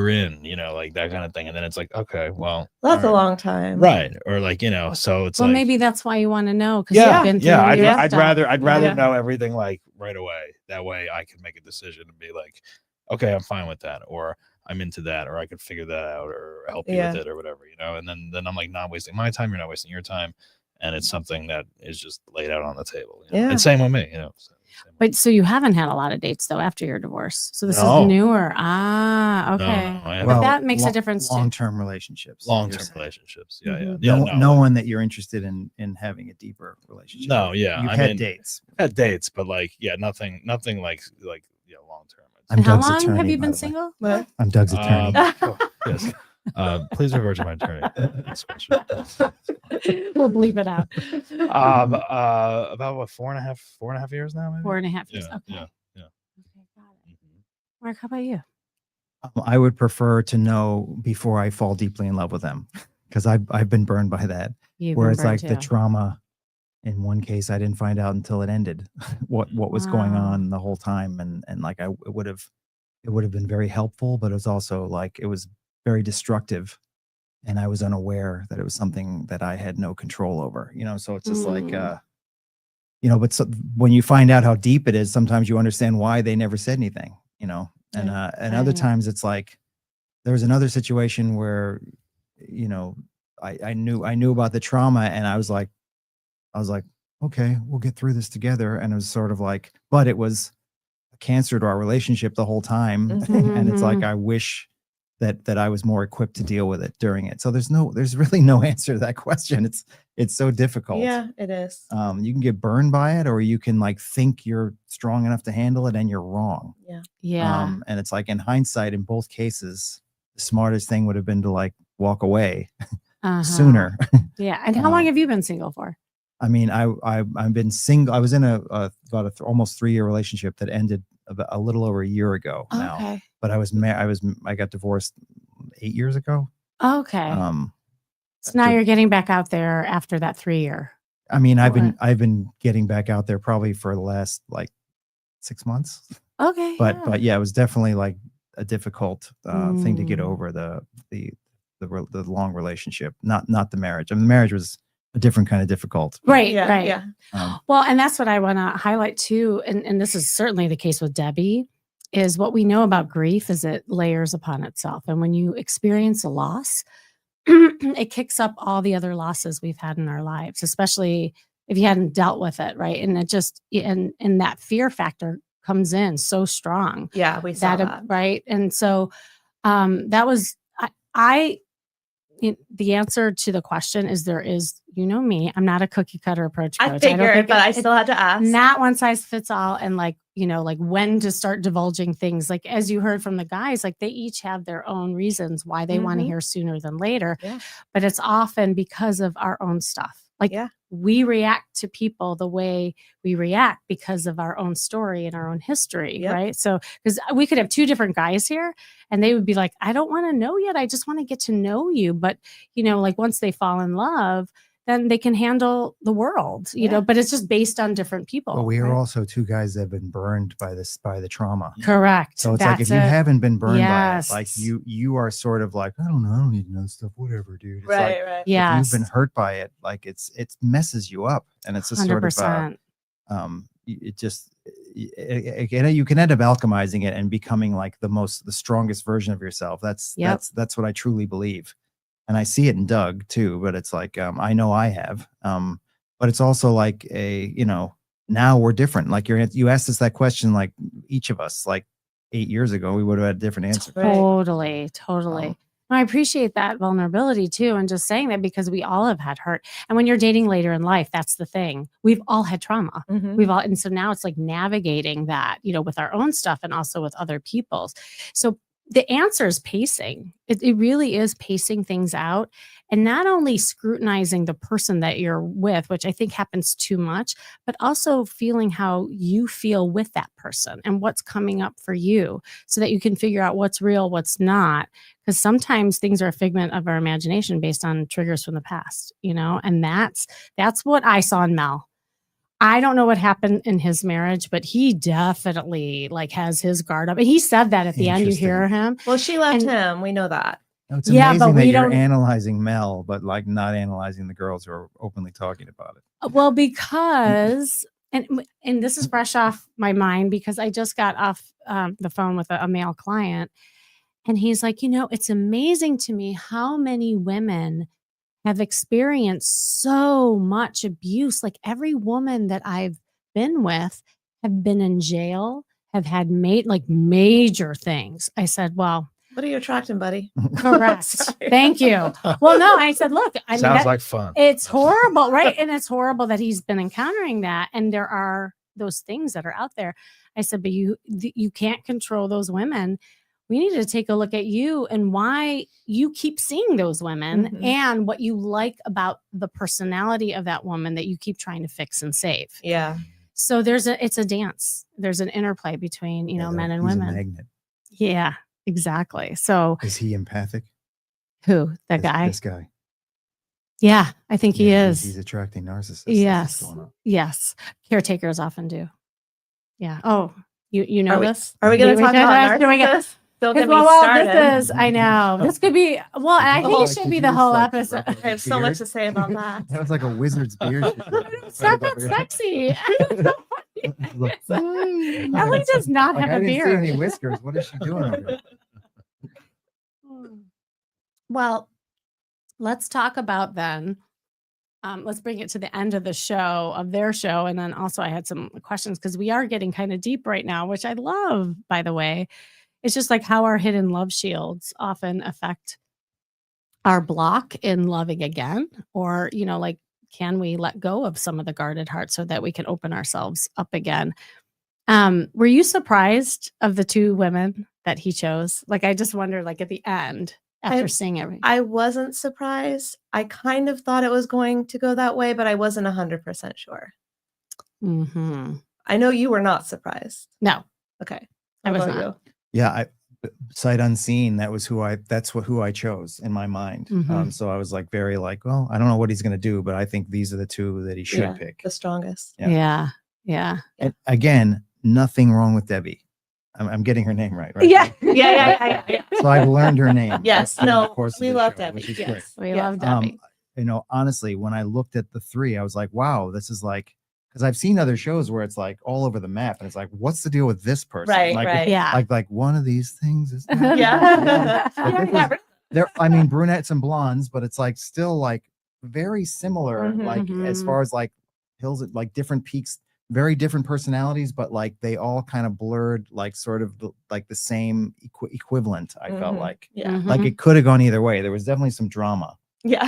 in, you know, like that kind of thing. And then it's like, okay, well, That's all a right. long time. Right. Or like, you know, so it's Well, like maybe that's why you want to know because yeah, you've been through yeah. all your I'd stuff. rather Yeah. know everything like right away. That way I can make a decision and be like, okay, I'm fine with that, or I'm into that, or I could figure that out or help you with Yeah. it or whatever, you know. And then I'm like not wasting my time, you're not wasting your time. And it's something that is just laid out on the table. You know? Yeah. And same with me, you know. Same with But so you haven't had a lot of dates though after your divorce. So this No. is newer. Ah, No, okay. no, I haven't. But that makes a difference too. Long-term relationships. you're Long-term saying. relationships. Yeah, Mhm. yeah. No, Yeah, no one that you're interested in having a deeper relationship. No, with. yeah. You've I had mean, dates. had dates, but like, yeah, nothing like yeah, long term. I'm And how Doug's long attorney, have you by been the way. single? What? I'm Doug's attorney. Yes. Please refer to my attorney. Next question. We'll bleep it out. About what, 4.5 years now, maybe? 4.5 years. Yeah, Okay. yeah. Okay, got it. Mark, how about you? I would prefer to know before I fall deeply in love with them because I've been burned by that. You've Where been it's like burned the too. trauma. In one case, I didn't find out until it ended what was going Wow. on the whole time, and like it would have been very helpful, but it was also like it was very destructive, and I was unaware that it was something that I had no control over. You know, so it's just like you know, but so, when you find out how deep it is, sometimes you understand why they never said anything. You know, and other times it's like there was another situation where you know I knew about the trauma, and I was like, okay, we'll get through this together. And it was sort of like, but it was a cancer to our relationship the whole time. And it's like, I wish that I was more equipped to deal with it during it. So there's really no answer to that question. It's so difficult. Yeah, it is. You can get burned by it, or you can like think you're strong enough to handle it and you're wrong. Yeah. Yeah. And it's like in hindsight, in both cases, the smartest thing would have been to like walk away sooner. Yeah. And how long have you been single for? I mean, I've been single. I was in about almost 3-year relationship that ended about a little over a year ago now. Okay. But I got divorced 8 years ago. Okay. So now you're getting back out there after that 3-year. I mean, I've been getting back out there probably for the last like 6 months. Okay. But yeah, it was definitely like a difficult thing to get over the long relationship, not the marriage. I mean, the marriage was a different kind of difficult. Right. Yeah. Right. Yeah. Well, and that's what I want to highlight too. And this is certainly the case with Debbie, is what we know about grief is it layers upon itself. And when you experience a loss, it kicks up all the other losses we've had in our lives, especially if you hadn't dealt with it. Right. And it just, and that fear factor comes in so strong. Yeah. We saw that. Right. And so that was, the answer to the question is there is, you know me, I'm not a cookie cutter approach coach. I figured, but I still had to ask. Not one size fits all. And like, you know, like when to start divulging things. Like as you heard from the guys, like they each have their own reasons why they want to hear sooner than later. Yeah. But it's often because of our own stuff. Like we react to people the way we react because of our own story and our own history, right? So, because we could have two different guys here and they would be like, I don't want to know yet. I just want to get to know you. But, you know, like once they fall in love, then they can handle the world, you know, but it's just based on different people. But we are also two guys that have been burned by the trauma. Correct. So it's like, if you haven't been burned by it, like Yes. you are sort of like, I don't need to know stuff, whatever, dude. It's Right, like, right. Yes. if you've been hurt by it, like it messes you up, and it's a sort of 100%. it just you can end up alchemizing it and becoming like the strongest version of yourself. That's what I truly believe, and I see it in Doug too. But it's like, I know I have, but it's also like now we're different. Like you asked us that question, like each of us, like 8 years ago, we would have had a different answer. Totally. I appreciate that vulnerability too, and just saying that, because we all have had hurt. And when you're dating later in life, that's the thing. We've all had trauma. And so now it's like navigating that, you know, with our own stuff and also with other people's. So the answer is pacing. It really is pacing things out, and not only scrutinizing the person that you're with, which I think happens too much, but also feeling how you feel with that person and what's coming up for you, so that you can figure out what's real, what's not. Because sometimes things are a figment of our imagination based on triggers from the past, you know, and that's what I saw in Mel. I don't know what happened in his marriage, but he definitely like has his guard up. And he said that at the end, you hear him. Well, she left him. We know that. It's amazing that you're analyzing Mel, but like not analyzing the girls who are openly talking about it. Well, because, and this is fresh off my mind, because I just got off the phone with a male client, and he's like, you know, it's amazing to me how many women have experienced so much abuse. Like every woman that I've been with have been in jail, have had major things. I said, well, what are you attracting, buddy? Correct. Thank you. Well, no, I said, look, I mean, sounds like fun. It's horrible, right? And it's horrible that he's been encountering that. And there are those things that are out there. I said, but you can't control those women. We need to take a look at you and why you keep seeing those women, and what you like about the personality of that woman that you keep trying to fix and save. Yeah. So it's a dance. There's an interplay between, men and women. A magnet. Yeah, exactly. So is he empathic? Who? Guy? This guy. Yeah, I think he is. He's attracting narcissists. Yes. Yes. Caretakers often do. Yeah. Oh, you know this? Are we going to talk about narcissists? Don't get me started. This is, I know. This could be, well, I think it should be the whole episode. I have so much to say about that. That was like a wizard's beard. It's not that sexy. Ellie does not have a beard. I didn't see any whiskers. What is she doing over there? Well, let's talk about then. Let's bring it to the end of their show. And then also I had some questions, because we are getting kind of deep right now, which I love, by the way. It's just like how our hidden love shields often affect our block in loving again, or, like, can we let go of some of the guarded hearts so that we can open ourselves up again? Were you surprised of the two women that he chose? Like, I just wonder, like at the end, after seeing everything. I wasn't surprised. I kind of thought it was going to go that way, but I wasn't 100% sure. I know you were not surprised. No. Okay. I was not. Yeah, sight unseen. That's who I chose in my mind. So I was like very like, well, I don't know what he's going to do, but I think these are the two that he should pick. The strongest. Yeah. And again, nothing wrong with Debbie. I'm getting her name right? Yeah. So I've learned her name. Yes. No, we love Debbie. Yes, we love Debbie. Honestly, when I looked at the three, I was like, wow, this is like, because I've seen other shows where it's like all over the map, and it's like, what's the deal with this person? Right, like, right. Yeah. Like one of these things is There, I mean, brunettes and blondes, but it's like still like very similar, like as far as like hills, like different peaks, very different personalities, but like they all kind of blurred, like sort of like the same equivalent. I felt like, like it could have gone either way. There was definitely some drama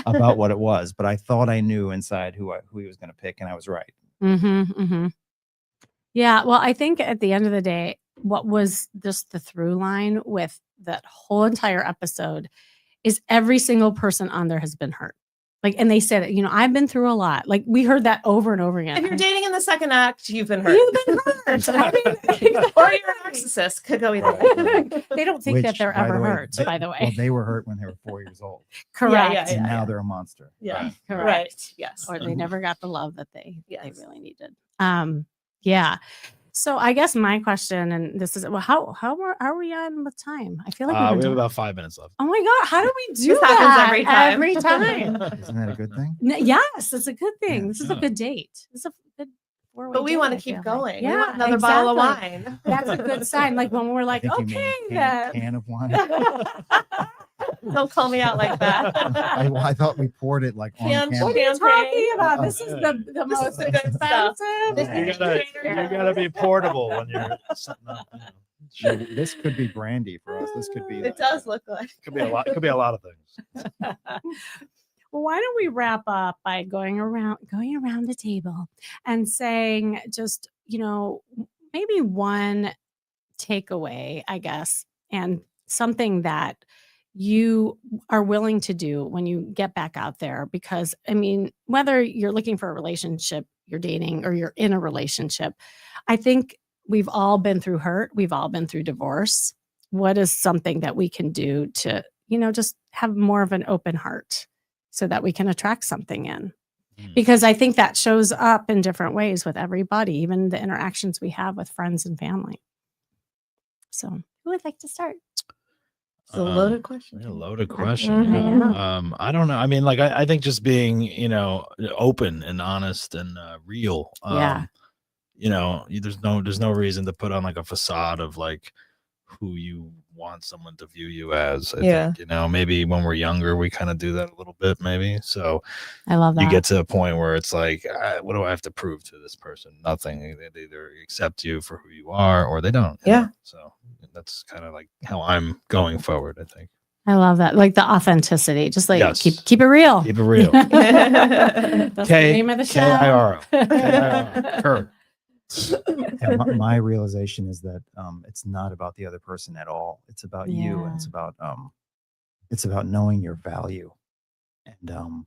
about what it was, but I thought I knew inside who he was going to pick, and I was right. Yeah. Well, I think at the end of the day, what was just the through line with that whole entire episode is every single person on there has been hurt. Like, and they said, you know, I've been through a lot. Like, we heard that over and over again. If you're dating in the second act, you've been hurt. You've been hurt. I mean, Or you're a narcissist. Could go either way. they don't think that Which, they're by ever the way, hurt, by the way. Well, they were hurt when they were 4 years old. Correct. Yeah, And now they're a monster. Yeah. Correct. Right. Yes. Or they never got the love that they Yes. really needed. Yeah. So I guess my question, and this is, well, how are we on with time? I feel like we have doing- about 5 minutes left. Oh my God, how do we do This that happens every time? Isn't that a good thing? Yes, it's a good thing. Yeah. This is a good date. This is a good 4-way But we date, want I to keep feel going. like. We Yeah, want another bottle of wine. That's a good sign. Like when we're I like, think you okay, mean then. can of wine. Don't call me out like that. I thought we poured it like on Can- camera. What are you talking about? Oh, This is the This most is the good stuff. expensive. You gotta be portable when you're setting up. Sure, this could be brandy for us. This could be. It does look like. Could be a lot. Could be a lot of things. Well, why don't we wrap up by going around the table and saying just, you know, maybe one takeaway, I guess, and something that you are willing to do when you get back out there. Because I mean, whether you're looking for a relationship, you're dating, or you're in a relationship, I think we've all been through hurt. We've all been through divorce. What is something that we can do to, you know, just have more of an open heart so that we can attract something in? Because I think that shows up in different ways with everybody, even the interactions we have with friends and family. So who would like to start? It's a loaded question. A loaded question. Mhm. I don't know. I mean, like, I think just being, you know, open and honest and real. Yeah. You know, there's no reason to put on like a facade of like who you want someone to view you as. I think, you know, maybe when we're younger, we kind of do that a little bit, maybe. So I love that. you get to a point where it's like, what do I have to prove to this person? Nothing. They either accept you for who you are or they don't. you know? So that's kind of like how I'm going forward, I think. I love that. Like the authenticity. Just like Yes. keep it real. Keep it real. That's the name of the show. K-I-R-O. K-I-R-O. Kurt. And my realization is that it's not about the other person at all. It's about you, and it's about knowing your value. And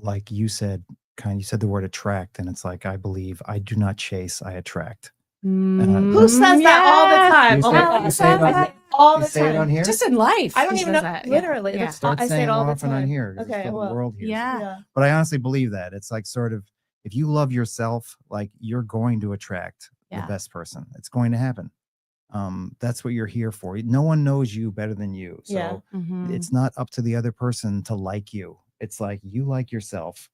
like you said, you said the word attract, and it's like, I believe I do not chase, I attract. Who says that all the time? You Oh say- my God. you say it on- all You the say it on time. here. Just in life. I don't she even says know. that. Yeah. Literally, Yeah. that's Start I say saying it all the often time. on here. 'Cause Okay, it's the well, world hears it. Yeah. But I honestly believe that it's like sort of, if you love yourself, like you're going to attract Yeah. the best person. It's going to happen. That's what you're here for. No one knows you better than you. So Yeah. Mhm. it's not up to the other person to like you. It's like you like yourself,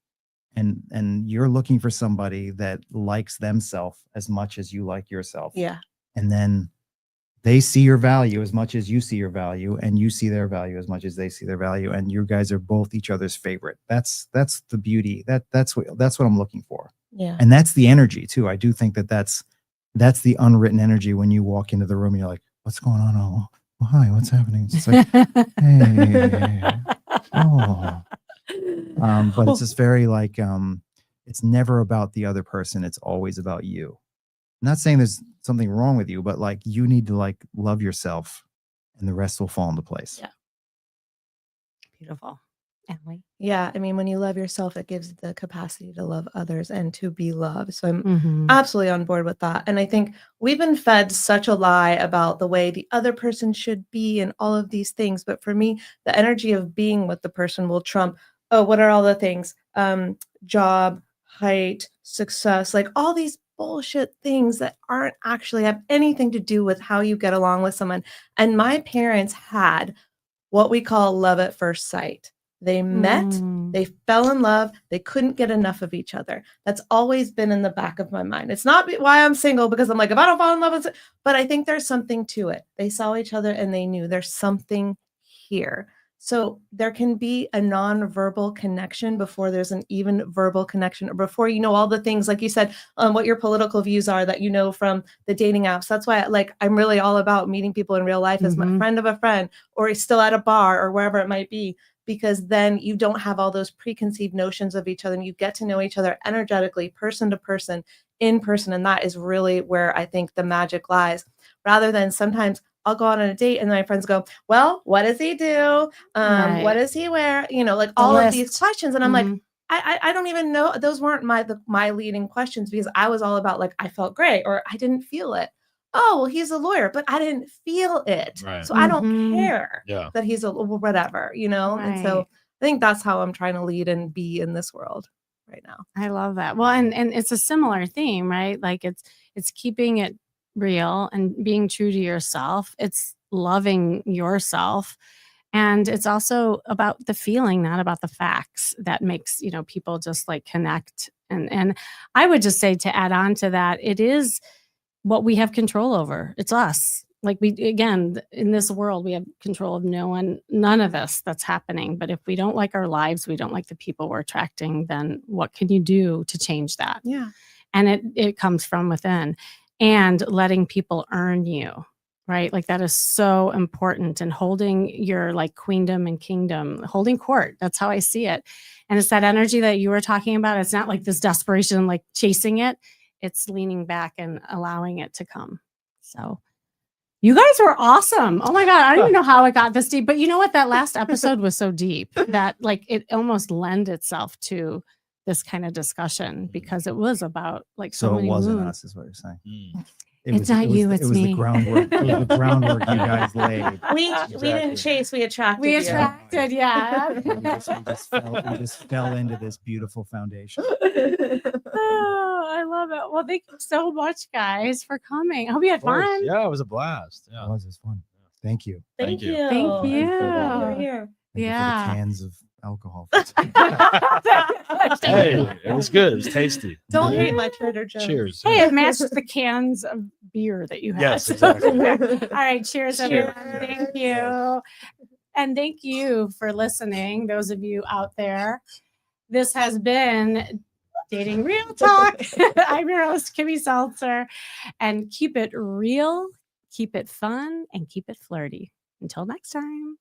and you're looking for somebody that likes themselves as much as you like yourself. Yeah. And then they see your value as much as you see your value, and you see their value as much as they see their value, and you guys are both each other's favorite. That's the beauty. That's what I'm looking for. Yeah. And that's the energy too. I do think that's the unwritten energy when you walk into the room and you're like, what's going on? Oh, well, hi, what's happening? It's like, hey, oh. But it's just very like, it's never about the other person. It's always about you. I'm not saying there's something wrong with you, but like you need to like love yourself, and the rest will fall into place. Yeah. Beautiful. Emily. Yeah. I mean, when you love yourself, it gives the capacity to love others and to be loved. So I'm Mhm. absolutely on board with that. And I think we've been fed such a lie about the way the other person should be and all of these things. But for me, the energy of being with the person will trump, oh, what are all the things? Job, height, success, like all these bullshit things that aren't actually have anything to do with how you get along with someone. And my parents had what we call love at first sight. They met, they fell in love, they couldn't get enough of each other. That's always been in the back of my mind. It's not why I'm single, because I'm like, if I don't fall in love with, but I think there's something to it. They saw each other and they knew there's something here. So there can be a non-verbal connection before there's an even verbal connection, or before you know all the things, like you said, what your political views are that you know from the dating apps. That's why I'm really all about meeting people in real life as my friend of a friend, or still at a bar or wherever it might be, because then you don't have all those preconceived notions of each other, and you get to know each other energetically, person to person, in person. And that is really where I think the magic lies, rather than sometimes I'll go out on a date and then my friends go, well, what does he do? What does he wear? You know, like all of these questions. And I'm like, I don't even know. Those weren't my leading questions because I was all about like, I felt great or I didn't feel it. Oh, well, he's a lawyer, but I didn't feel it. Right. So I don't care that he's a whatever, you know? Right. And so I think that's how I'm trying to lead and be in this world right now. I love that. Well, and it's a similar theme, right? Like it's keeping it real and being true to yourself. It's loving yourself. And it's also about the feeling, not about the facts, that makes, you know, people just like connect. And I would just say, to add on to that, it is what we have control over. It's us. Like again, in this world, we have control of none of this that's happening. But if we don't like our lives, we don't like the people we're attracting, then what can you do to change that? Yeah. And it comes from within, and letting people earn you, right? Like that is so important, and holding your like queendom and kingdom, holding court. That's how I see it. And it's that energy that you were talking about. It's not like this desperation, like chasing it. It's leaning back and allowing it to come. So you guys were awesome. Oh my God. I don't even know how it got this deep, but you know what? That last episode was so deep that like it almost lent itself to this kind of discussion, because it was about like so many it wasn't wounds. us, is what you're saying. It's not you, it's me. The groundwork. It was the groundwork you guys laid. We didn't chase, we attracted. We attracted, yeah. we just fell into this beautiful foundation. Oh, I love it. Well, thank you so much, guys, for coming. I hope you had fun. Yeah, it was a blast. Yeah. It was fun. Thank you. Thank you. Thank you. You're here. Thank you for Yeah. the cans of alcohol. Hey, it was good. It was tasty. Don't hate my Trader Joe's. Cheers. Hey, it matched the cans of beer that you had. Yes, exactly. All right. Cheers, everyone. Thank you. And thank you for listening, those of you out there. This has been Dating Real Talk. I'm your host, Kimmy Seltzer. And keep it real, keep it fun, and keep it flirty. Until next time.